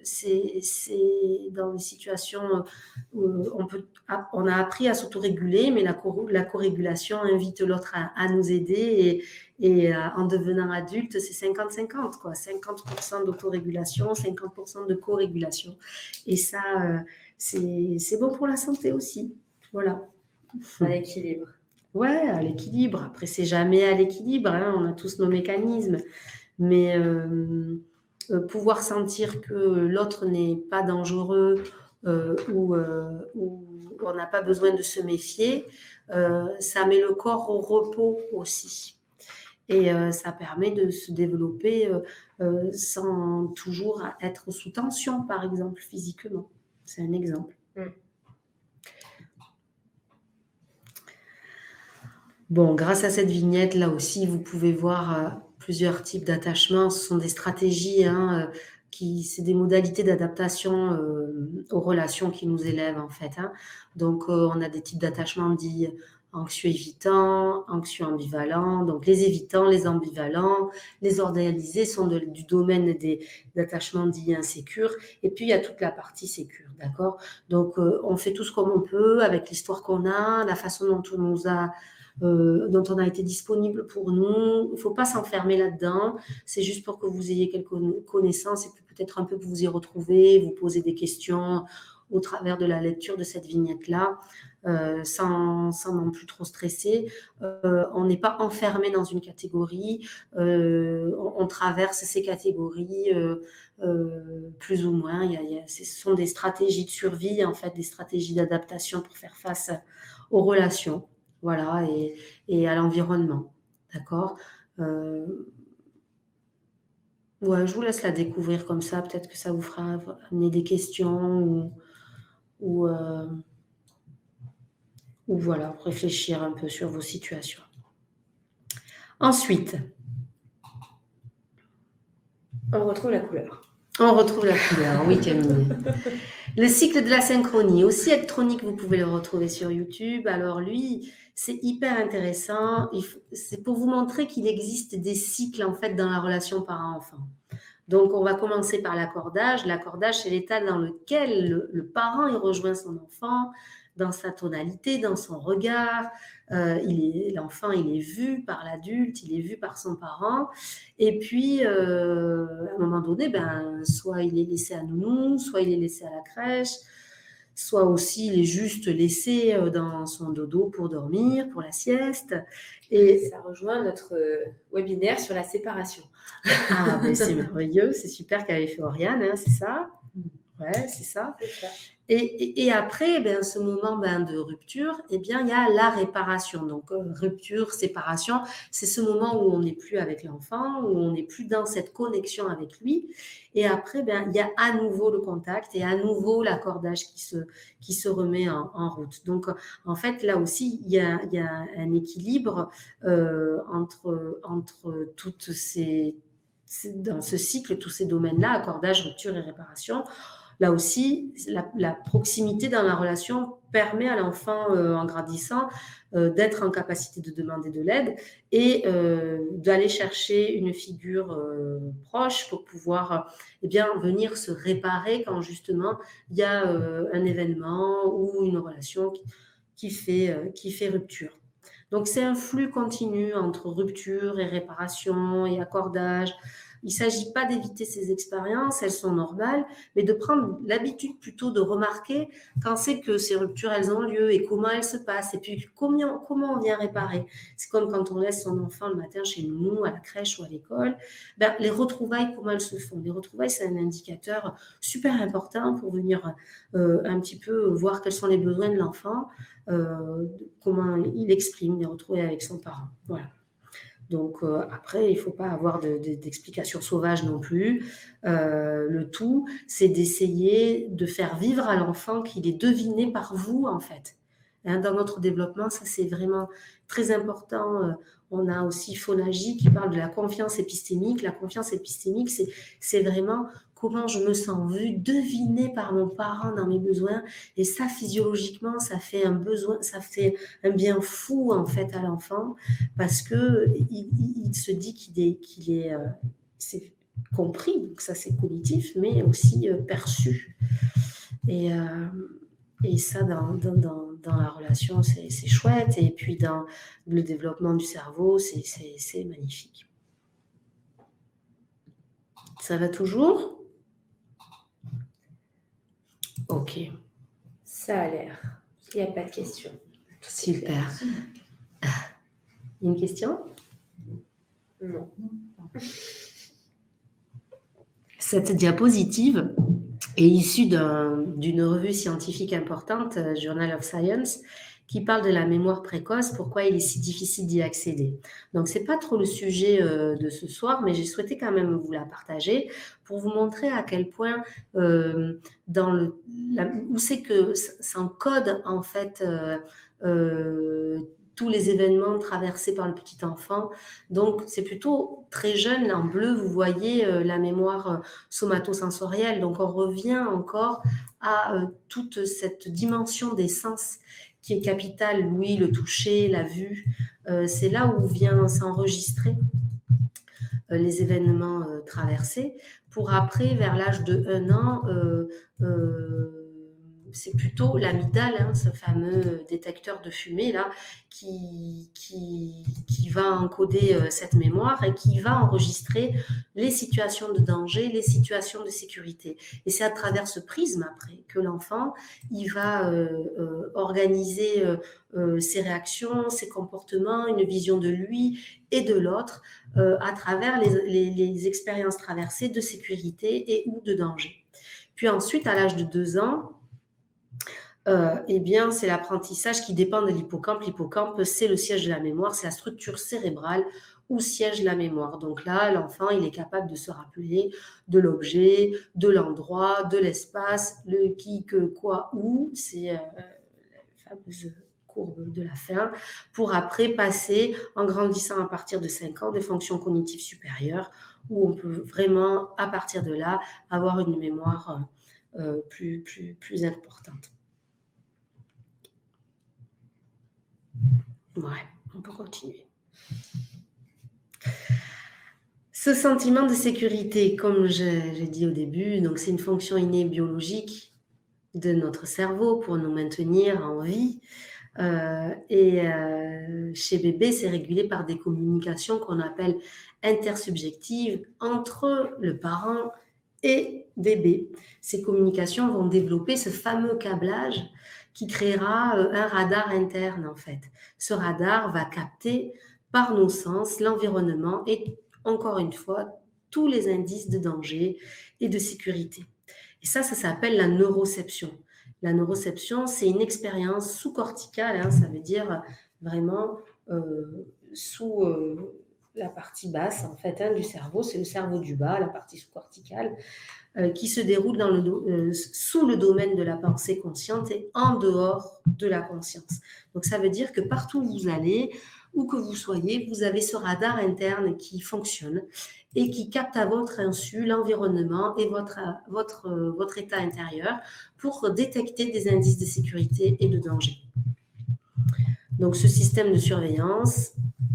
c'est dans des situations où on a appris à s'autoréguler, mais la co-régulation invite l'autre à nous aider en devenant adulte, c'est 50-50, quoi. 50% d'autorégulation, 50% de co-régulation. Et ça, c'est bon pour la santé aussi. Voilà. À l'équilibre. Ouais, à l'équilibre. Après, c'est jamais à l'équilibre, hein, on a tous nos mécanismes. Mais pouvoir sentir que l'autre n'est pas dangereux ou on n'a pas besoin de se méfier, ça met le corps au repos aussi. Et ça permet de se développer sans toujours être sous tension, par exemple, physiquement. C'est un exemple. Bon, grâce à cette vignette, là aussi, vous pouvez voir plusieurs types d'attachements. Ce sont des stratégies, hein, c'est des modalités d'adaptation aux relations qui nous élèvent, en fait. Hein. Donc, on a des types d'attachements dits anxieux évitants, anxieux ambivalents. Donc, les évitants, les ambivalents, les organisés sont du domaine d'attachements dits insécures. Et puis, il y a toute la partie sécure, d'accord? Donc, on fait tout ce comme on peut avec l'histoire qu'on a, la façon dont dont on a été disponible pour nous. Il ne faut pas s'enfermer là-dedans. C'est juste pour que vous ayez quelques connaissances et peut-être un peu vous y retrouver, vous poser des questions au travers de la lecture de cette vignette-là, sans non plus trop stresser. On n'est pas enfermé dans une catégorie. On traverse ces catégories plus ou moins. Ce sont des stratégies de survie, en fait, des stratégies d'adaptation pour faire face aux relations. Voilà, et à l'environnement. D'accord ouais, je vous laisse la découvrir comme ça. Peut-être que ça vous fera amener des questions ou voilà, réfléchir un peu sur vos situations. Ensuite, on retrouve la couleur. On retrouve la couleur, oui Camille. Le cycle de la synchronie, aussi électronique, vous pouvez le retrouver sur YouTube. Alors lui, c'est hyper intéressant. C'est pour vous montrer qu'il existe des cycles en fait dans la relation parent-enfant. Donc, on va commencer par l'accordage. L'accordage, c'est l'état dans lequel le parent il rejoint son enfant dans sa tonalité, dans son regard. L'enfant, il est vu par l'adulte, il est vu par son parent. Et puis, à un moment donné, soit il est laissé à nounou, soit il est laissé à la crèche, soit aussi il est juste laissé dans son dodo pour dormir, pour la sieste. Et ça rejoint notre webinaire sur la séparation. Ah, ben c'est merveilleux, c'est super qu'avait fait Oriane, hein, c'est ça? Ouais, c'est ça. Et après, ce moment de rupture, il y a la réparation. Donc, rupture, séparation, c'est ce moment où on n'est plus avec l'enfant, où on n'est plus dans cette connexion avec lui. Et après, il y a à nouveau le contact et à nouveau l'accordage qui se remet en route. Donc, en fait, là aussi, il y a un équilibre entre toutes dans ce cycle, tous ces domaines-là, accordage, rupture et réparation. Là aussi, la proximité dans la relation permet à l'enfant, en grandissant, d'être en capacité de demander de l'aide et d'aller chercher une figure proche pour pouvoir venir se réparer quand justement il y a un événement ou une relation qui fait rupture. Donc, c'est un flux continu entre rupture et réparation et accordage. Il ne s'agit pas d'éviter ces expériences, elles sont normales, mais de prendre l'habitude plutôt de remarquer quand c'est que ces ruptures, elles ont lieu et comment elles se passent et puis comment on vient réparer. C'est comme quand on laisse son enfant le matin chez nous, à la crèche ou à l'école. Les retrouvailles, comment elles se font? Les retrouvailles, c'est un indicateur super important pour venir un petit peu voir quels sont les besoins de l'enfant, comment il exprime les retrouvailles avec son parent. Voilà. Donc, après, il ne faut pas avoir d'explications sauvages non plus. Le tout, c'est d'essayer de faire vivre à l'enfant qu'il est deviné par vous, en fait. hein. Dans notre développement, ça c'est vraiment très important. On a aussi Phonagy qui parle de la confiance épistémique. La confiance épistémique, c'est vraiment comment je me sens vue, devinée par mon parent dans mes besoins. Et ça, physiologiquement, ça fait un besoin, ça fait un bien fou en fait à l'enfant parce que il se dit c'est compris, donc ça c'est cognitif, mais aussi perçu. Et ça, dans la relation, c'est chouette. Et puis, dans le développement du cerveau, c'est magnifique. Ça va toujours? Ok. Ça a l'air. Il n'y a pas de question. Super. Une question? Non. Cette diapositive est issue d'une revue scientifique importante, Journal of Science, qui parle de la mémoire précoce, pourquoi il est si difficile d'y accéder. Donc, ce n'est pas trop le sujet de ce soir, mais j'ai souhaité quand même vous la partager pour vous montrer à quel point, où c'est que s'encode en fait tous les événements traversés par le petit enfant. Donc, c'est plutôt très jeune. Là, en bleu, vous voyez la mémoire somatosensorielle. Donc, on revient encore à toute cette dimension des sens qui est capitale. L'ouïe, le toucher, la vue. C'est là où vient s'enregistrer les événements traversés. Pour après, vers l'âge de 1 an, c'est plutôt l'amygdale, hein, ce fameux détecteur de fumée là, qui va encoder cette mémoire et qui va enregistrer les situations de danger, les situations de sécurité. Et c'est à travers ce prisme après que l'enfant il va organiser ses réactions, ses comportements, une vision de lui et de l'autre à travers les expériences traversées de sécurité et ou de danger. Puis ensuite, à l'âge de 2 ans, eh bien, c'est l'apprentissage qui dépend de l'hippocampe. L'hippocampe, c'est le siège de la mémoire, c'est la structure cérébrale où siège la mémoire. Donc là, l'enfant, il est capable de se rappeler de l'objet, de l'endroit, de l'espace, le qui, que, quoi, où. C'est la fameuse courbe de la fin, pour après passer, en grandissant à partir de 5 ans, des fonctions cognitives supérieures, où on peut vraiment, à partir de là, avoir une mémoire plus importante. Ouais, on peut continuer. Ce sentiment de sécurité, comme j'ai dit au début, donc c'est une fonction innée biologique de notre cerveau pour nous maintenir en vie. Chez bébé, c'est régulé par des communications qu'on appelle intersubjectives entre le parent et bébé. Ces communications vont développer ce fameux câblage qui créera un radar interne en fait. Ce radar va capter par nos sens l'environnement et encore une fois tous les indices de danger et de sécurité. Et ça s'appelle la neuroception. La neuroception, c'est une expérience sous-corticale, hein, ça veut dire vraiment sous la partie basse en fait hein, du cerveau, c'est le cerveau du bas, la partie sous-corticale, qui se déroule sous le domaine de la pensée consciente et en dehors de la conscience. Donc ça veut dire que partout où vous allez, où que vous soyez, vous avez ce radar interne qui fonctionne et qui capte à votre insu l'environnement et votre état intérieur pour détecter des indices de sécurité et de danger. Donc ce système de surveillance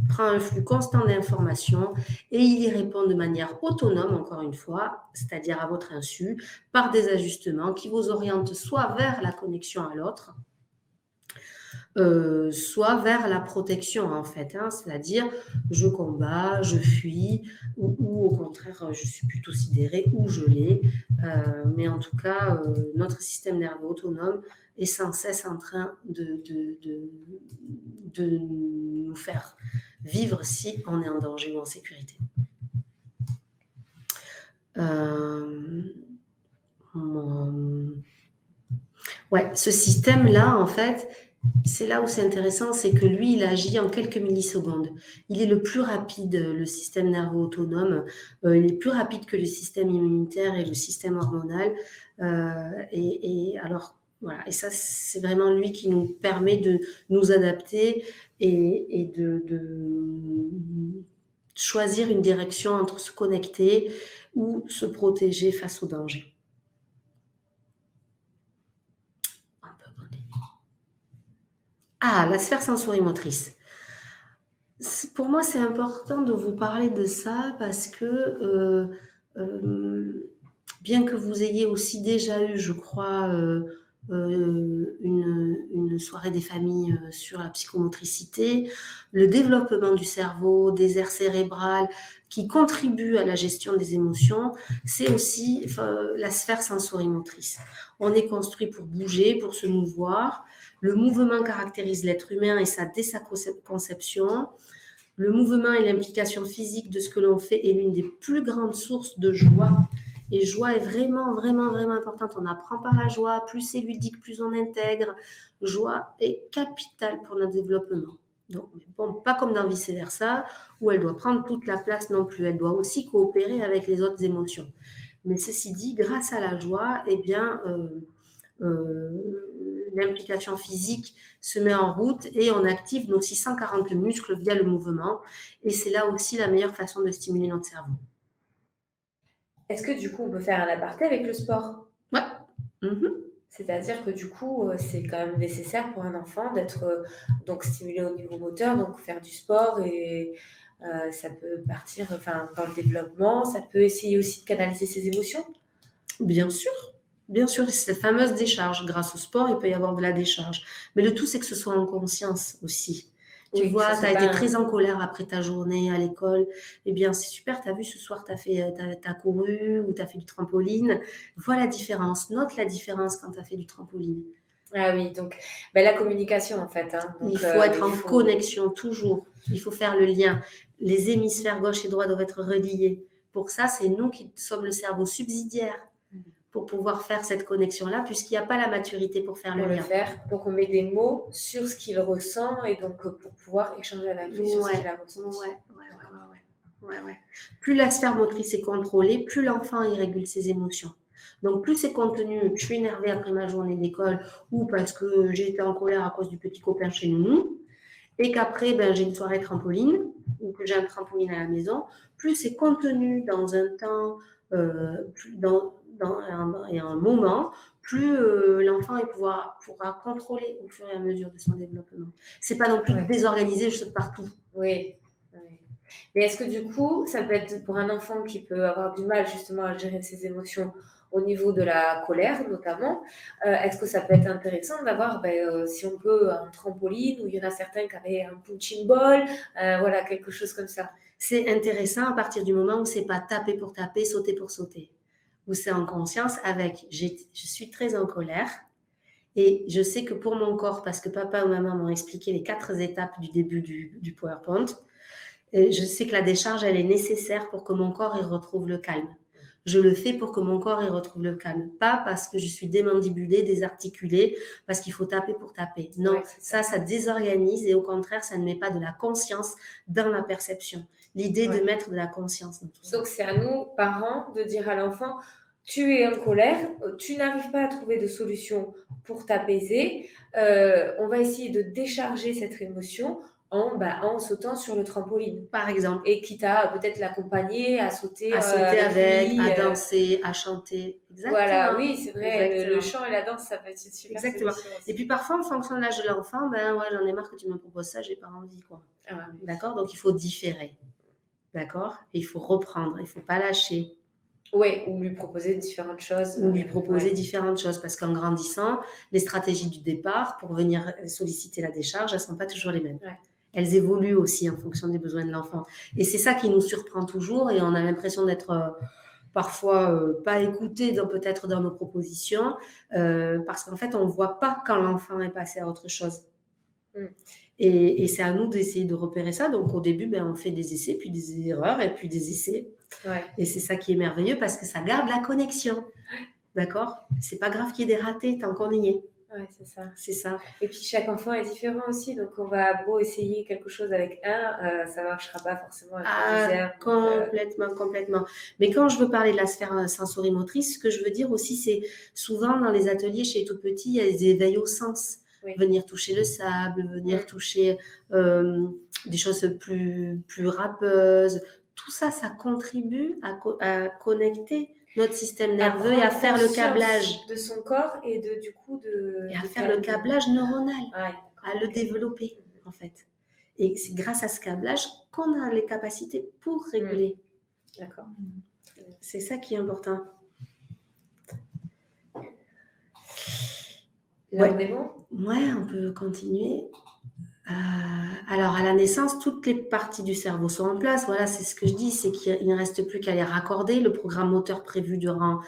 prend un flux constant d'informations et il y répond de manière autonome, encore une fois, c'est-à-dire à votre insu, par des ajustements qui vous orientent soit vers la connexion à l'autre, soit vers la protection en fait, hein, c'est-à-dire je combats, je fuis ou au contraire je suis plutôt sidérée ou je l'ai, mais en tout cas notre système nerveux autonome est sans cesse en train de nous faire vivre si on est en danger ou en sécurité. Ouais, ce système-là, en fait, c'est là où c'est intéressant, c'est que lui, il agit en quelques millisecondes. Il est le plus rapide, le système nerveux autonome. Il est plus rapide que le système immunitaire et le système hormonal. Et alors, Voilà. Et ça, c'est vraiment lui qui nous permet de nous adapter et de choisir une direction entre se connecter ou se protéger face au danger. Ah, la sphère sensorimotrice. Pour moi, c'est important de vous parler de ça parce que bien que vous ayez aussi déjà eu, je crois, une soirée des familles sur la psychomotricité, le développement du cerveau, des aires cérébrales qui contribuent à la gestion des émotions, c'est aussi la sphère sensorimotrice. On est construit pour bouger, pour se mouvoir. Le mouvement caractérise l'être humain et dès sa conception. Le mouvement et l'implication physique de ce que l'on fait est l'une des plus grandes sources de joie. Et joie est vraiment, vraiment, vraiment importante. On apprend par la joie. Plus c'est ludique, plus on intègre. Joie est capitale pour notre développement. Donc, bon, pas comme dans vice-versa, où elle doit prendre toute la place non plus. Elle doit aussi coopérer avec les autres émotions. Mais ceci dit, grâce à la joie, eh bien, l'implication physique se met en route et on active nos 640 muscles via le mouvement. Et c'est là aussi la meilleure façon de stimuler notre cerveau. Est-ce que du coup, on peut faire un aparté avec le sport? Ouais. Mmh. C'est-à-dire que du coup, c'est quand même nécessaire pour un enfant d'être donc stimulé au niveau moteur, donc faire du sport et ça peut partir dans le développement, ça peut essayer aussi de canaliser ses émotions. Bien sûr, c'est cette fameuse décharge. Grâce au sport, il peut y avoir de la décharge. Mais le tout, c'est que ce soit en conscience aussi. Tu vois, tu as été très en colère après ta journée à l'école. Eh bien, c'est super, tu as vu ce soir, tu as couru ou tu as fait du trampoline. Vois la différence. Note la différence quand tu as fait du trampoline. Ah oui, donc la communication en fait. Donc, il faut être en connexion toujours. Il faut faire le lien. Les hémisphères gauche et droit doivent être reliés. Pour ça, c'est nous qui sommes le cerveau subsidiaire pour pouvoir faire cette connexion-là, puisqu'il n'y a pas la maturité pour faire le lien. Pour qu'on mette des mots sur ce qu'il ressent et donc pour pouvoir échanger avec lui sur ce qu'il a ressenti. Ouais. Plus la sphère motrice est contrôlée, plus l'enfant il régule ses émotions. Donc, plus c'est contenu, je suis énervée après ma journée d'école ou parce que j'ai été en colère à cause du petit copain chez nous et qu'après, j'ai une soirée trampoline ou que j'ai un trampoline à la maison, plus c'est contenu dans un temps, et un moment, plus l'enfant pourra contrôler au fur et à mesure de son développement. C'est pas non plus désorganisé, je saute partout. Oui. Mais est-ce que du coup, ça peut être pour un enfant qui peut avoir du mal justement à gérer ses émotions au niveau de la colère notamment, est-ce que ça peut être intéressant d'avoir, si on peut, un trampoline où il y en a certains qui avaient un punching ball, quelque chose comme ça? C'est intéressant à partir du moment où c'est pas taper pour taper, sauter pour sauter. Où c'est en conscience avec je suis très en colère et je sais que pour mon corps, parce que papa ou maman m'ont expliqué les 4 étapes du début du PowerPoint, et je sais que la décharge, elle est nécessaire pour que mon corps il retrouve le calme. Je le fais pour que mon corps il retrouve le calme. Pas parce que je suis démandibulée, désarticulée, parce qu'il faut taper pour taper. Non, ça désorganise et au contraire, ça ne met pas de la conscience dans la perception. L'idée de mettre de la conscience dans tout ça. Donc, c'est à nous, parents, de dire à l'enfant, tu es en colère, tu n'arrives pas à trouver de solution pour t'apaiser, on va essayer de décharger cette émotion en sautant sur le trampoline, par exemple. Et quitte à peut-être l'accompagner, à sauter avec lui, à danser, à chanter. Exactement. Voilà, oui, c'est vrai, le chant et la danse, ça peut être une super solution aussi. Et puis parfois, en fonction de l'âge de l'enfant, j'en ai marre que tu me proposes ça, j'ai pas envie, quoi. D'accord? Donc, il faut différer. D'accord? Et il faut reprendre, il ne faut pas lâcher. Oui, ou lui proposer différentes choses. Différentes choses, parce qu'en grandissant, les stratégies du départ pour venir solliciter la décharge, elles ne sont pas toujours les mêmes. Elles évoluent aussi en fonction des besoins de l'enfant. Et c'est ça qui nous surprend toujours et on a l'impression d'être parfois pas écoutés peut-être dans nos propositions parce qu'en fait, on ne voit pas quand l'enfant est passé à autre chose. Et c'est à nous d'essayer de repérer ça. Donc, au début, on fait des essais, puis des erreurs, et puis des essais. Et c'est ça qui est merveilleux parce que ça garde la connexion. D'accord? C'est pas grave qu'il y ait des ratés tant qu'on y est. Ouais, c'est ça. C'est ça. Et puis chaque enfant est différent aussi, donc on va beau essayer quelque chose avec un, ça marchera pas forcément avec le deuxième. Complètement. Mais quand je veux parler de la sphère sensorimotrice, ce que je veux dire aussi, c'est souvent dans les ateliers chez tout petit, il y a des éveils au sens. Oui. Venir toucher le sable, venir toucher des choses plus râpeuses. Tout ça, ça contribue à connecter notre système nerveux et à faire le câblage. De son corps et du coup Et à faire le câblage neuronal, à le développer en fait. Et c'est grâce à ce câblage qu'on a les capacités pour réguler. D'accord. C'est ça qui est important. Là, on est bon ? Ouais, on peut continuer. Alors, à la naissance, toutes les parties du cerveau sont en place. Voilà, c'est ce que je dis, c'est qu'il ne reste plus qu'à les raccorder. Le programme moteur prévu durant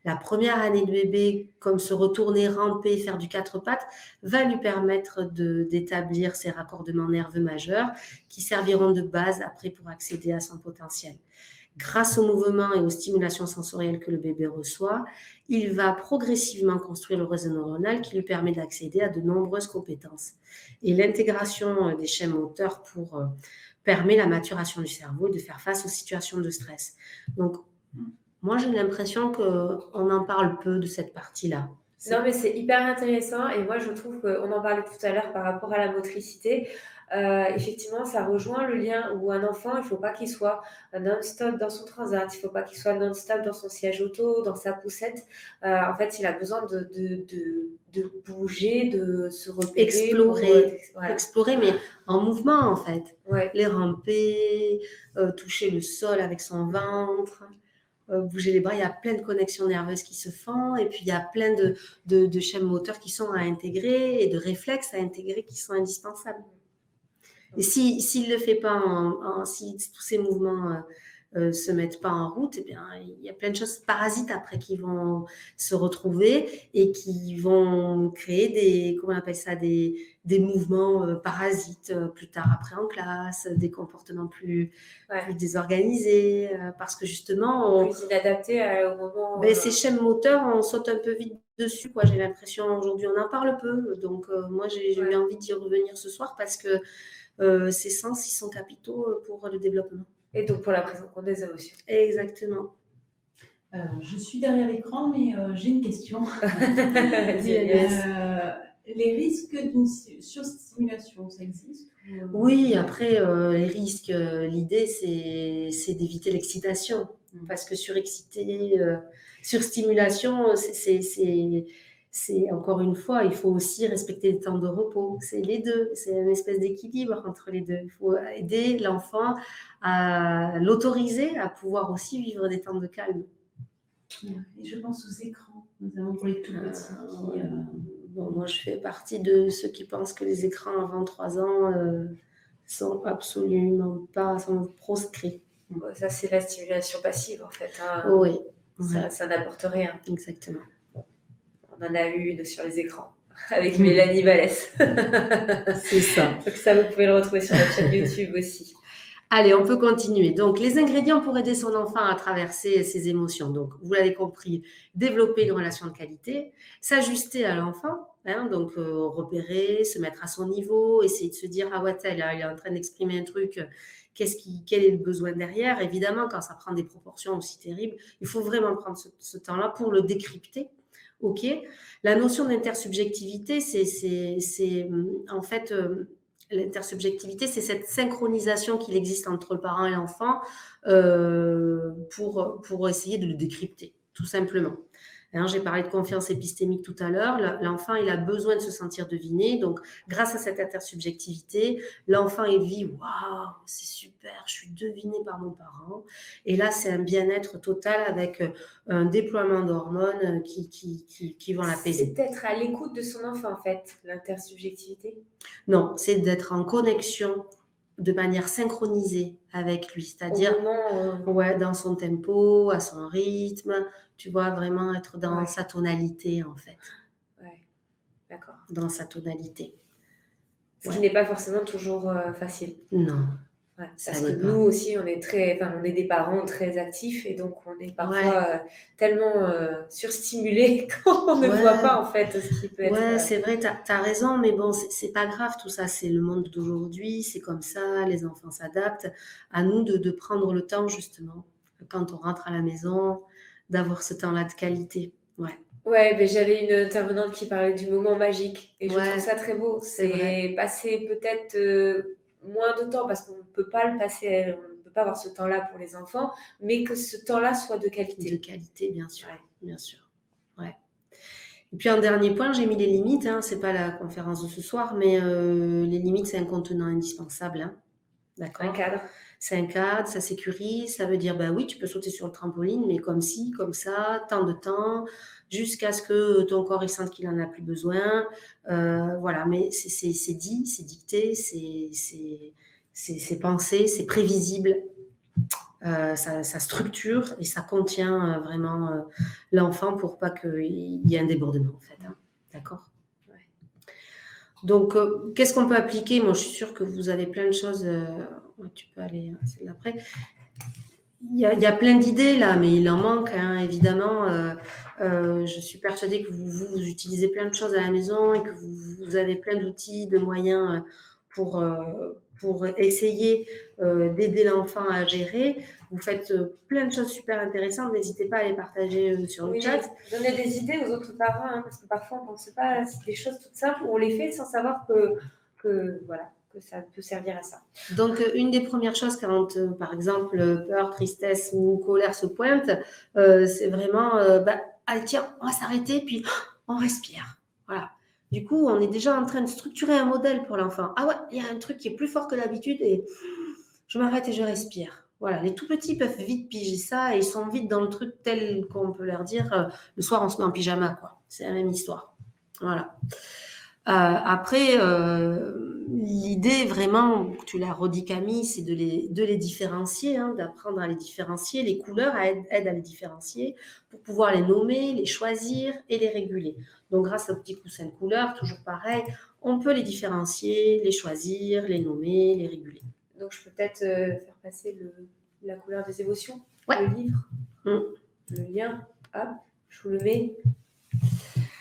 la première année de bébé, comme se retourner, ramper, faire du 4 pattes, va lui permettre d'établir ces raccordements nerveux majeurs qui serviront de base après pour accéder à son potentiel. Grâce au mouvement et aux stimulations sensorielles que le bébé reçoit, il va progressivement construire le réseau neuronal qui lui permet d'accéder à de nombreuses compétences. Et l'intégration des schèmes moteurs permet la maturation du cerveau et de faire face aux situations de stress. Donc, moi, j'ai l'impression qu'on en parle peu de cette partie-là. Non, mais c'est hyper intéressant et moi, je trouve qu'on en parlait tout à l'heure par rapport à la motricité. Effectivement, ça rejoint le lien où un enfant, il ne faut pas qu'il soit non-stop dans son transat, il ne faut pas qu'il soit non-stop dans son siège auto, dans sa poussette. En fait, il a besoin de bouger, de se repérer. Explorer, mais en mouvement, en fait. Ouais. Les ramper, toucher le sol avec son ventre. Bouger les bras, il y a plein de connexions nerveuses qui se font et puis il y a plein de schèmes moteurs qui sont à intégrer et de réflexes à intégrer qui sont indispensables. Et s'il ne le fait pas, si tous ces mouvements se mettent pas en route, eh bien, il y a plein de choses parasites après qui vont se retrouver et qui vont créer des mouvements parasites plus tard après en classe, des comportements plus désorganisés, parce que justement... plus inadaptés au moment... ces schèmes moteurs, on saute un peu vite dessus, quoi. J'ai l'impression, aujourd'hui, on en parle peu. Donc, moi, j'ai eu envie d'y revenir ce soir parce que ces sens, ils sont capitaux pour le développement. Et donc pour la prise en compte des émotions. Exactement. Je suis derrière l'écran, mais j'ai une question. Les risques d'une surstimulation, ça existe ? Oui, après, les risques, l'idée, c'est d'éviter l'excitation. Parce que surstimulation, c'est encore une fois, il faut aussi respecter les temps de repos. C'est les deux, c'est une espèce d'équilibre entre les deux. Il faut aider l'enfant à l'autoriser à pouvoir aussi vivre des temps de calme. Et je pense aux écrans, notamment pour les tout petits. Bon, moi, je fais partie de ceux qui pensent que les écrans avant 3 ans sont absolument pas, sont proscrits. Ça, c'est la stimulation passive, en fait. Oui. Ça n'apporte rien. Exactement. On en a eu une sur les écrans avec Mélanie Vallès. C'est ça. Donc ça, vous pouvez le retrouver sur la chaîne YouTube aussi. Allez, on peut continuer. Donc, les ingrédients pour aider son enfant à traverser ses émotions. Donc, vous l'avez compris, développer une relation de qualité, s'ajuster à l'enfant, donc repérer, se mettre à son niveau, essayer de se dire, ah ouais, il est en train d'exprimer un truc, quel est le besoin derrière. Évidemment, quand ça prend des proportions aussi terribles, il faut vraiment prendre ce temps-là pour le décrypter. OK. La notion d'intersubjectivité, c'est en fait... L'intersubjectivité, c'est cette synchronisation qu'il existe entre le parent et l'enfant pour essayer de le décrypter, tout simplement. J'ai parlé de confiance épistémique tout à l'heure. L'enfant, il a besoin de se sentir deviné. Donc, grâce à cette intersubjectivité, l'enfant, il vit « Waouh, c'est super, je suis deviné par mon parent ». Et là, c'est un bien-être total avec un déploiement d'hormones qui vont l'apaiser. C'est d'être à l'écoute de son enfant, en fait, l'intersubjectivité. Non, c'est d'être en connexion de manière synchronisée avec lui, c'est-à-dire dans son tempo, à son rythme, tu vois, vraiment être dans sa tonalité, en fait. Ouais, d'accord. Dans sa tonalité. Ce qui n'est pas forcément toujours facile. Non. Ouais, Ça parce que allait nous pas. aussi, on est des parents très actifs et donc on est parfois tellement surstimulés qu'on ne voit Ouais, pas en fait ce qui peut être. ouais, c'est vrai, t'as raison, mais bon, c'est pas grave tout ça, c'est le monde d'aujourd'hui, c'est comme ça, les enfants s'adaptent. À nous de prendre le temps, justement, quand on rentre à la maison, d'avoir ce temps-là de qualité. Ouais, Ouais, ben, j'avais une intervenante qui parlait du moment magique et je trouve ouais, ça très beau. c'est vrai, C'est passer peut-être moins de temps parce qu'on ne peut pas le passer, on ne peut pas avoir ce temps-là pour les enfants, mais que ce temps-là soit de de qualité. qualité, bien sûr, Ouais. bien sûr. Ouais. Et puis un dernier point, j'ai mis les limites, hein, c'est pas la conférence de ce soir, mais les limites, c'est un contenant indispensable, hein, Un d'accord? cadre. C'est un cadre, ça sécurise, ça veut dire, bah oui, tu peux sauter sur le trampoline, mais comme ci, comme ça, tant de temps, jusqu'à ce que ton corps il sente qu'il en a plus besoin. Voilà, mais c'est dit, c'est dicté, c'est pensé, c'est prévisible, ça structure et ça contient vraiment l'enfant pour pas qu'il y ait un débordement, en fait, hein. D'accord? Ouais. Donc, qu'est-ce qu'on peut appliquer? Moi, je suis sûre que vous avez plein de choses. Ouais, tu peux aller celle d'après. Il y a plein d'idées là, mais il en manque, hein, évidemment. Je suis persuadée que vous utilisez plein de choses à la maison et que vous avez plein d'outils, de moyens pour, euh, pour essayer d'aider l'enfant à gérer. Vous faites plein de choses super intéressantes. N'hésitez pas à les partager sur le chat. Oui, donner des idées aux autres parents, hein, parce que parfois on ne pense pas à des choses toutes simples ou on les fait sans savoir voilà, que ça peut servir à ça. Donc, une des premières choses quand, par exemple, peur, tristesse ou colère se pointe, c'est vraiment, allez, tiens, on va s'arrêter, puis on respire. Voilà. Du coup, on est déjà en train de structurer un modèle pour l'enfant. Ah ouais, il y a un truc qui est plus fort que d'habitude et je m'arrête et je respire. Voilà, les tout petits peuvent vite piger ça et ils sont vite dans le truc tel qu'on peut leur dire le soir on se met en pyjama, quoi. C'est la même histoire. Voilà. Après, l'idée vraiment, tu l'as redit Camille, c'est de les différencier, hein, d'apprendre à les différencier. Les couleurs aident à les différencier pour pouvoir les nommer, les choisir et les réguler. Donc grâce au petit coussin de couleurs, toujours pareil, on peut les différencier, les choisir, les nommer, les réguler. Donc je peux peut-être faire passer la couleur des émotions, Ouais. le livre, Mm. le lien, hop, je vous le mets.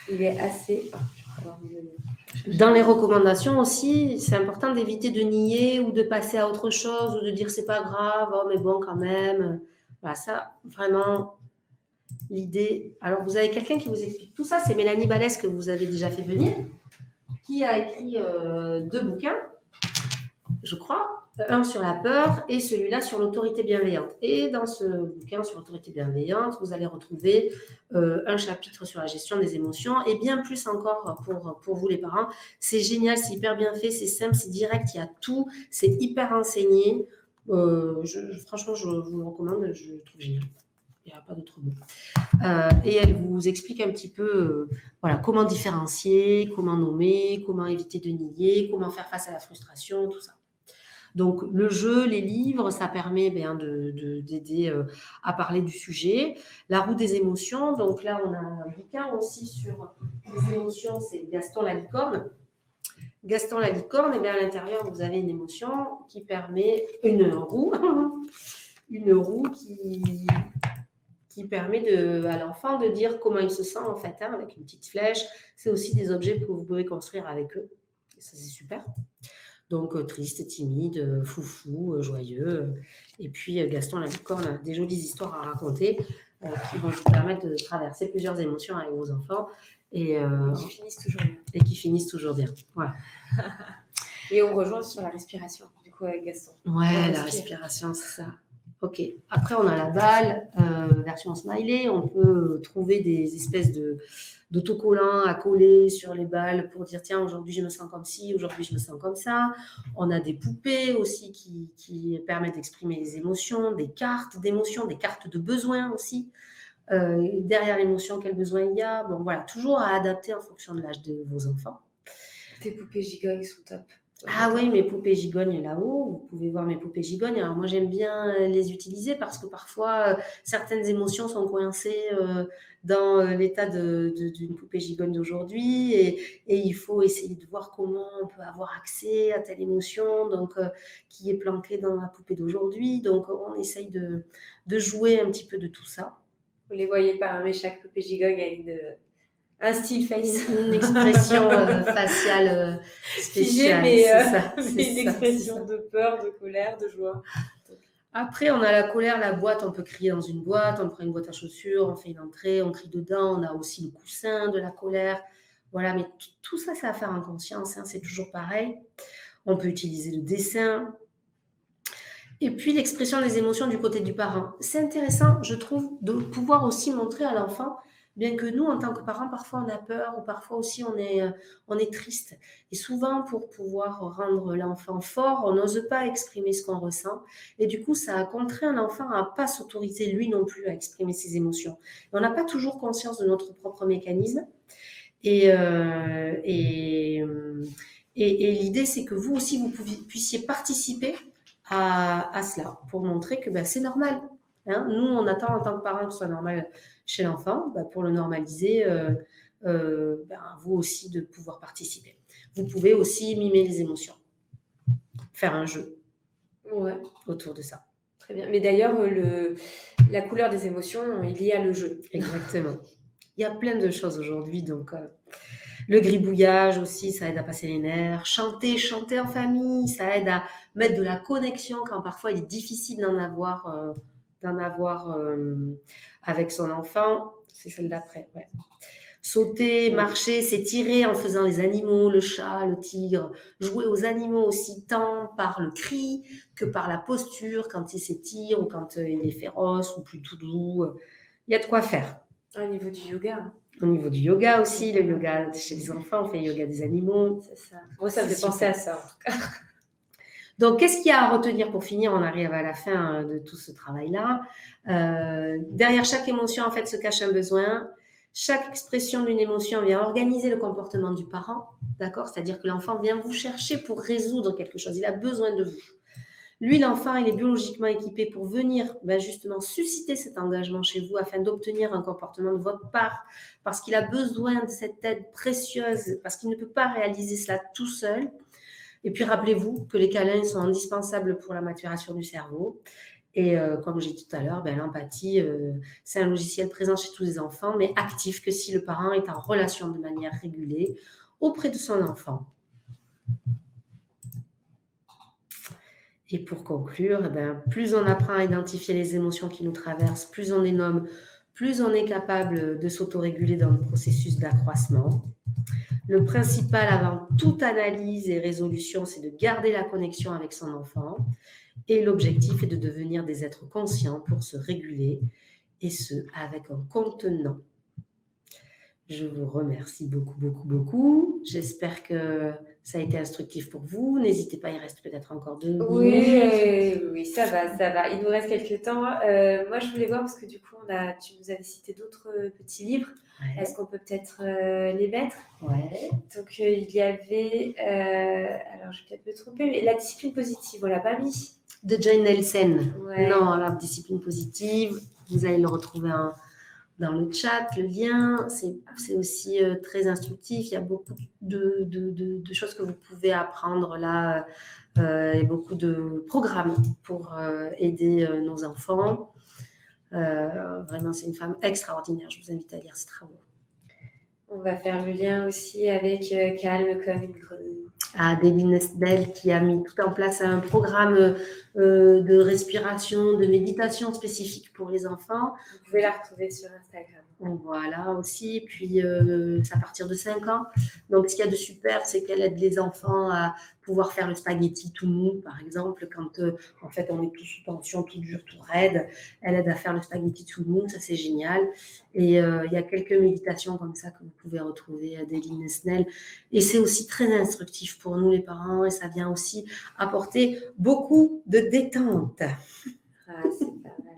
Il est assez. Je vais avoir mis le lien. Dans les recommandations aussi, c'est important d'éviter de nier ou de passer à autre chose ou de dire c'est pas grave, oh mais bon quand même. Voilà, ça, vraiment, l'idée. Alors, vous avez quelqu'un qui vous explique tout ça, c'est Mélanie Balès que vous avez déjà fait venir, qui a écrit 2 bouquins, je crois, un sur la peur et celui-là sur l'autorité bienveillante. Et dans ce bouquin sur l'autorité bienveillante, vous allez retrouver un chapitre sur la gestion des émotions et bien plus encore pour vous les parents. C'est génial, c'est hyper bien fait, c'est simple, c'est direct, il y a tout, c'est hyper enseigné. Franchement, je vous le recommande, je le trouve génial. Il n'y a pas d'autre mot. Et elle vous explique un petit peu voilà, comment différencier, comment nommer, comment éviter de nier, comment faire face à la frustration, tout ça. Donc, le jeu, les livres, ça permet d'aider à parler du sujet. La roue des émotions, donc là, on a un bouquin aussi sur les émotions, c'est Gaston la licorne. Gaston la licorne, et bien à l'intérieur, vous avez une émotion qui permet, une roue qui permet à l'enfant de dire comment il se sent en fait, hein, avec une petite flèche. C'est aussi des objets que vous pouvez construire avec eux. Et ça, c'est super. Donc, triste, timide, foufou, joyeux. Et puis, Gaston la licorne a des jolies histoires à raconter qui vont vous permettre de traverser plusieurs émotions avec vos enfants et Qui finissent toujours bien. qui finissent toujours bien. Voilà. Et on rejoint sur la respiration, du coup, avec Gaston. Ouais, la respiration, c'est ça. Ok. Après, on a la balle, version smiley. On peut trouver des espèces d'autocollants à coller sur les balles pour dire tiens, aujourd'hui je me sens comme ci, aujourd'hui je me sens comme ça. On a des poupées aussi qui permettent d'exprimer les émotions, des cartes d'émotions, des cartes de besoins aussi. Derrière l'émotion, quel besoin il y a. Bon, voilà, toujours à adapter en fonction de l'âge de vos enfants. Tes poupées giga, ils sont top. Ah oui, mes poupées gigognes là-haut, vous pouvez voir mes poupées gigognes. Alors moi j'aime bien les utiliser parce que parfois certaines émotions sont coincées dans l'état d'une poupée gigogne d'aujourd'hui et il faut essayer de voir comment on peut avoir accès à telle émotion donc qui est planquée dans la poupée d'aujourd'hui. Donc on essaye de jouer un petit peu de tout ça. Vous les voyez pas, hein, mais chaque poupée gigogne a un style face. Une expression faciale Figée, spéciale, mais, c'est ça, mais c'est une ça, c'est expression ça. de peur, de colère, de joie. Après, on a la colère, la boîte, on peut crier dans une boîte, on prend une boîte à chaussures, on fait une entrée, on crie dedans, on a aussi le coussin de la colère. Voilà, mais tout ça, c'est à faire en conscience, hein, c'est toujours pareil. On peut utiliser le dessin. Et puis, l'expression des émotions du côté du parent. C'est intéressant, je trouve, de pouvoir aussi montrer à l'enfant, bien que nous, en tant que parents, parfois on a peur ou parfois aussi on est triste. Et souvent, pour pouvoir rendre l'enfant fort, on n'ose pas exprimer ce qu'on ressent. Et du coup, ça a contraint l'enfant à ne pas s'autoriser lui non plus à exprimer ses émotions. Et on n'a pas toujours conscience de notre propre mécanisme. Et, euh, et, euh, et l'idée, c'est que vous aussi, vous puissiez participer à cela pour montrer que ben, c'est normal. Hein. Nous, on attend en tant que parents que ce soit normal chez l'enfant. Ben, pour le normaliser, ben, vous aussi de pouvoir participer. Vous pouvez aussi mimer les émotions, faire un jeu autour de ça. Très bien. Mais d'ailleurs, la couleur des émotions est liée à le jeu. Exactement. Il y a plein de choses aujourd'hui, donc le gribouillage aussi, ça aide à passer les nerfs. Chanter en famille, ça aide à mettre de la connexion quand parfois il est difficile d'en avoir avec son enfant. C'est celle d'après, ouais. Sauter, marcher, s'étirer en faisant les animaux, le chat, le tigre. Jouer aux animaux aussi tant par le cri que par la posture quand il s'étire ou quand il est féroce ou plutôt doux. Il y a de quoi faire. Au niveau du yoga. Au niveau du yoga aussi, le yoga chez les enfants, on fait le yoga des animaux. C'est ça. Moi, ça me fait penser à ça, en tout cas. Donc, qu'est-ce qu'il y a à retenir pour finir? On arrive à la fin de tout ce travail-là. Derrière chaque émotion, en fait, se cache un besoin. Chaque expression d'une émotion vient organiser le comportement du parent, d'accord? C'est-à-dire que l'enfant vient vous chercher pour résoudre quelque chose. Il a besoin de vous. Lui, l'enfant, il est biologiquement équipé pour venir justement susciter cet engagement chez vous afin d'obtenir un comportement de votre part, parce qu'il a besoin de cette aide précieuse, parce qu'il ne peut pas réaliser cela tout seul. Et puis, rappelez-vous que les câlins sont indispensables pour la maturation du cerveau. Et comme j'ai dit tout à l'heure, l'empathie, c'est un logiciel présent chez tous les enfants, mais actif que si le parent est en relation de manière régulée auprès de son enfant. Et pour conclure, plus on apprend à identifier les émotions qui nous traversent, plus on les nomme, plus on est capable de s'autoréguler dans le processus d'accroissement. Le principal avant toute analyse et résolution, c'est de garder la connexion avec son enfant. Et l'objectif est de devenir des êtres conscients pour se réguler, et ce, avec un contenant. Je vous remercie beaucoup, beaucoup, beaucoup. J'espère que ça a été instructif pour vous. N'hésitez pas, il reste peut-être encore 2 minutes. Oui, ça va. Il nous reste quelques temps. Moi, je voulais voir parce que du coup, tu nous avais cité d'autres petits livres. Ouais. Est-ce qu'on peut peut-être les mettre? Ouais. Donc, il y avait, alors je vais peut-être me tromper, mais La discipline positive, on l'a pas mis. De Jane Nelsen. Ouais. Non, la discipline positive, vous allez le retrouver dans le chat, le lien, c'est aussi très instructif. Il y a beaucoup de choses que vous pouvez apprendre là, et beaucoup de programmes pour aider nos enfants. Vraiment, c'est une femme extraordinaire. Je vous invite à lire ses travaux. On va faire le lien aussi avec Calme comme une grenouille. David Nesbel qui a mis tout en place un programme de respiration, de méditation spécifique pour les enfants. Vous pouvez la retrouver sur Instagram. Voilà aussi, puis c'est à partir de 5 ans. Donc, ce qu'il y a de super, c'est qu'elle aide les enfants à pouvoir faire le spaghetti tout mou, par exemple, quand en fait on est tout sous tension, tout dur, tout raide. Elle aide à faire le spaghetti tout mou, ça c'est génial. Et il y a quelques méditations comme ça que vous pouvez retrouver à Daily Nesnel. Et c'est aussi très instructif pour nous les parents et ça vient aussi apporter beaucoup de détente. Ah, c'est pas mal.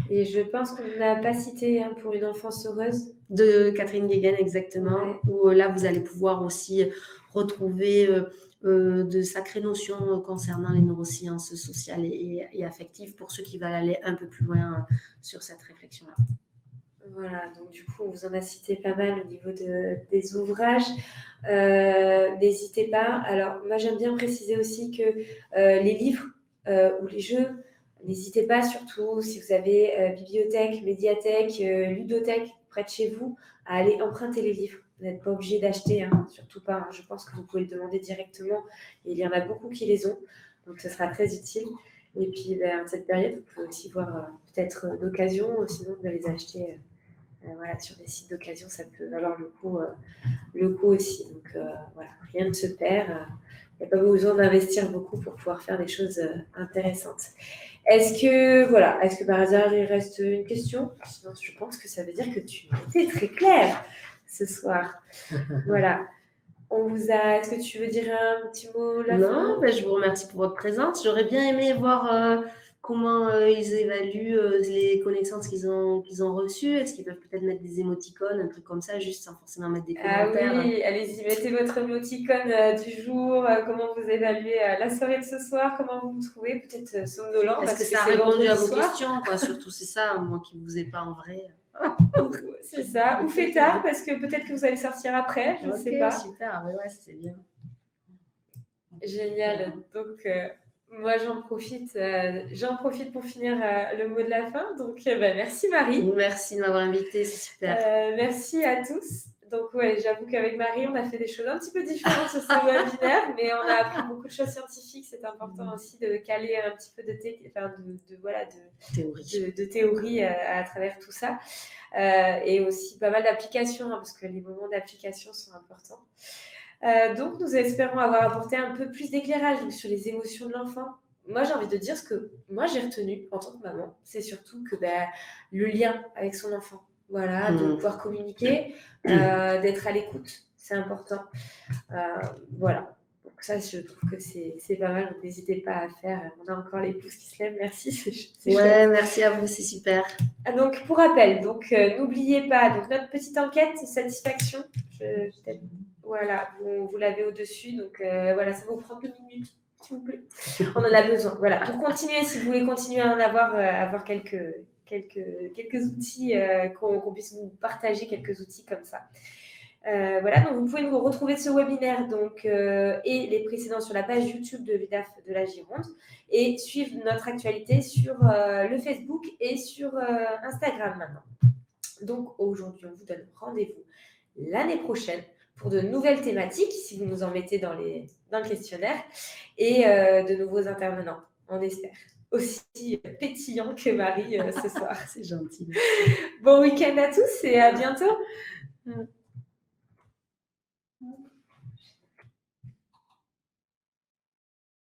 Et je pense qu'on n'a pas cité pour une enfance heureuse. De Catherine Guéguen, exactement. Ouais. Où là, vous allez pouvoir aussi retrouver de sacrées notions concernant les neurosciences sociales et affectives pour ceux qui veulent aller un peu plus loin sur cette réflexion-là. Voilà, donc du coup, on vous en a cité pas mal au niveau des ouvrages. N'hésitez pas. Alors, moi, j'aime bien préciser aussi que les livres ou les jeux, n'hésitez pas, surtout si vous avez bibliothèque, médiathèque, ludothèque près de chez vous, à aller emprunter les livres. Vous n'êtes pas obligé d'acheter, hein, surtout pas. Hein. Je pense que vous pouvez le demander directement. Et il y en a beaucoup qui les ont, donc ce sera très utile. Et puis, en cette période, vous pouvez aussi voir peut-être d'occasion, sinon de les acheter. Voilà, sur des sites d'occasion, ça peut valoir le coup aussi. Donc voilà, rien ne se perd. Il n'y a pas besoin d'investir beaucoup pour pouvoir faire des choses intéressantes. Est-ce que par hasard il reste une question? Sinon, je pense que ça veut dire que tu étais très claire ce soir. Voilà. Est-ce que tu veux dire un petit mot là? Non, je vous remercie pour votre présence. J'aurais bien aimé voir comment ils évaluent les connaissances qu'ils ont reçues. Est-ce qu'ils peuvent peut-être mettre des émoticônes, un truc comme ça, juste sans forcément mettre des commentaires? Ah oui, allez-y, mettez votre émoticône du jour, comment vous évaluez la soirée de ce soir, comment vous vous trouvez, peut-être somnolent. Est-ce que ça a répondu à vos questions, quoi? Surtout, c'est ça, moi qui ne vous ai pas en vrai. C'est ça, ou fêtard, parce que peut-être que vous allez sortir après, je ne sais pas. Super, mais ouais, c'est bien. Génial, donc moi j'en profite pour finir le mot de la fin, donc merci Marie. Merci de m'avoir invitée, c'est super. Merci à tous. Donc ouais, j'avoue qu'avec Marie, on a fait des choses un petit peu différentes sur ce webinaire, mais on a appris beaucoup de choses scientifiques. C'est important aussi de caler un petit peu de théorie à travers tout ça. Et aussi pas mal d'applications, hein, parce que les moments d'application sont importants. Donc, nous espérons avoir apporté un peu plus d'éclairage sur les émotions de l'enfant. Moi, j'ai envie de dire ce que moi j'ai retenu en tant que maman, c'est surtout que le lien avec son enfant. Voilà, de pouvoir communiquer, d'être à l'écoute, c'est important. Voilà. Donc ça, je trouve que c'est pas mal. Donc n'hésitez pas à faire. On a encore les pouces qui se lèvent. Merci. C'est chouette. Merci à vous, c'est super. Donc pour rappel, n'oubliez pas notre petite enquête satisfaction. Voilà, vous l'avez au-dessus. Donc voilà, ça va vous prendre 2 minutes, s'il vous plaît. On en a besoin. Voilà, pour continuer, si vous voulez continuer à en avoir quelques outils, qu'on puisse vous partager quelques outils comme ça. Voilà, donc vous pouvez nous retrouver ce webinaire et les précédents sur la page YouTube de l'UDAF de la Gironde et suivre notre actualité sur le Facebook et sur Instagram maintenant. Donc aujourd'hui, on vous donne rendez-vous l'année prochaine pour de nouvelles thématiques, si vous nous en mettez dans le questionnaire, et de nouveaux intervenants, on espère. Aussi pétillant que Marie ce soir. C'est gentil. Bon week-end à tous et à bientôt.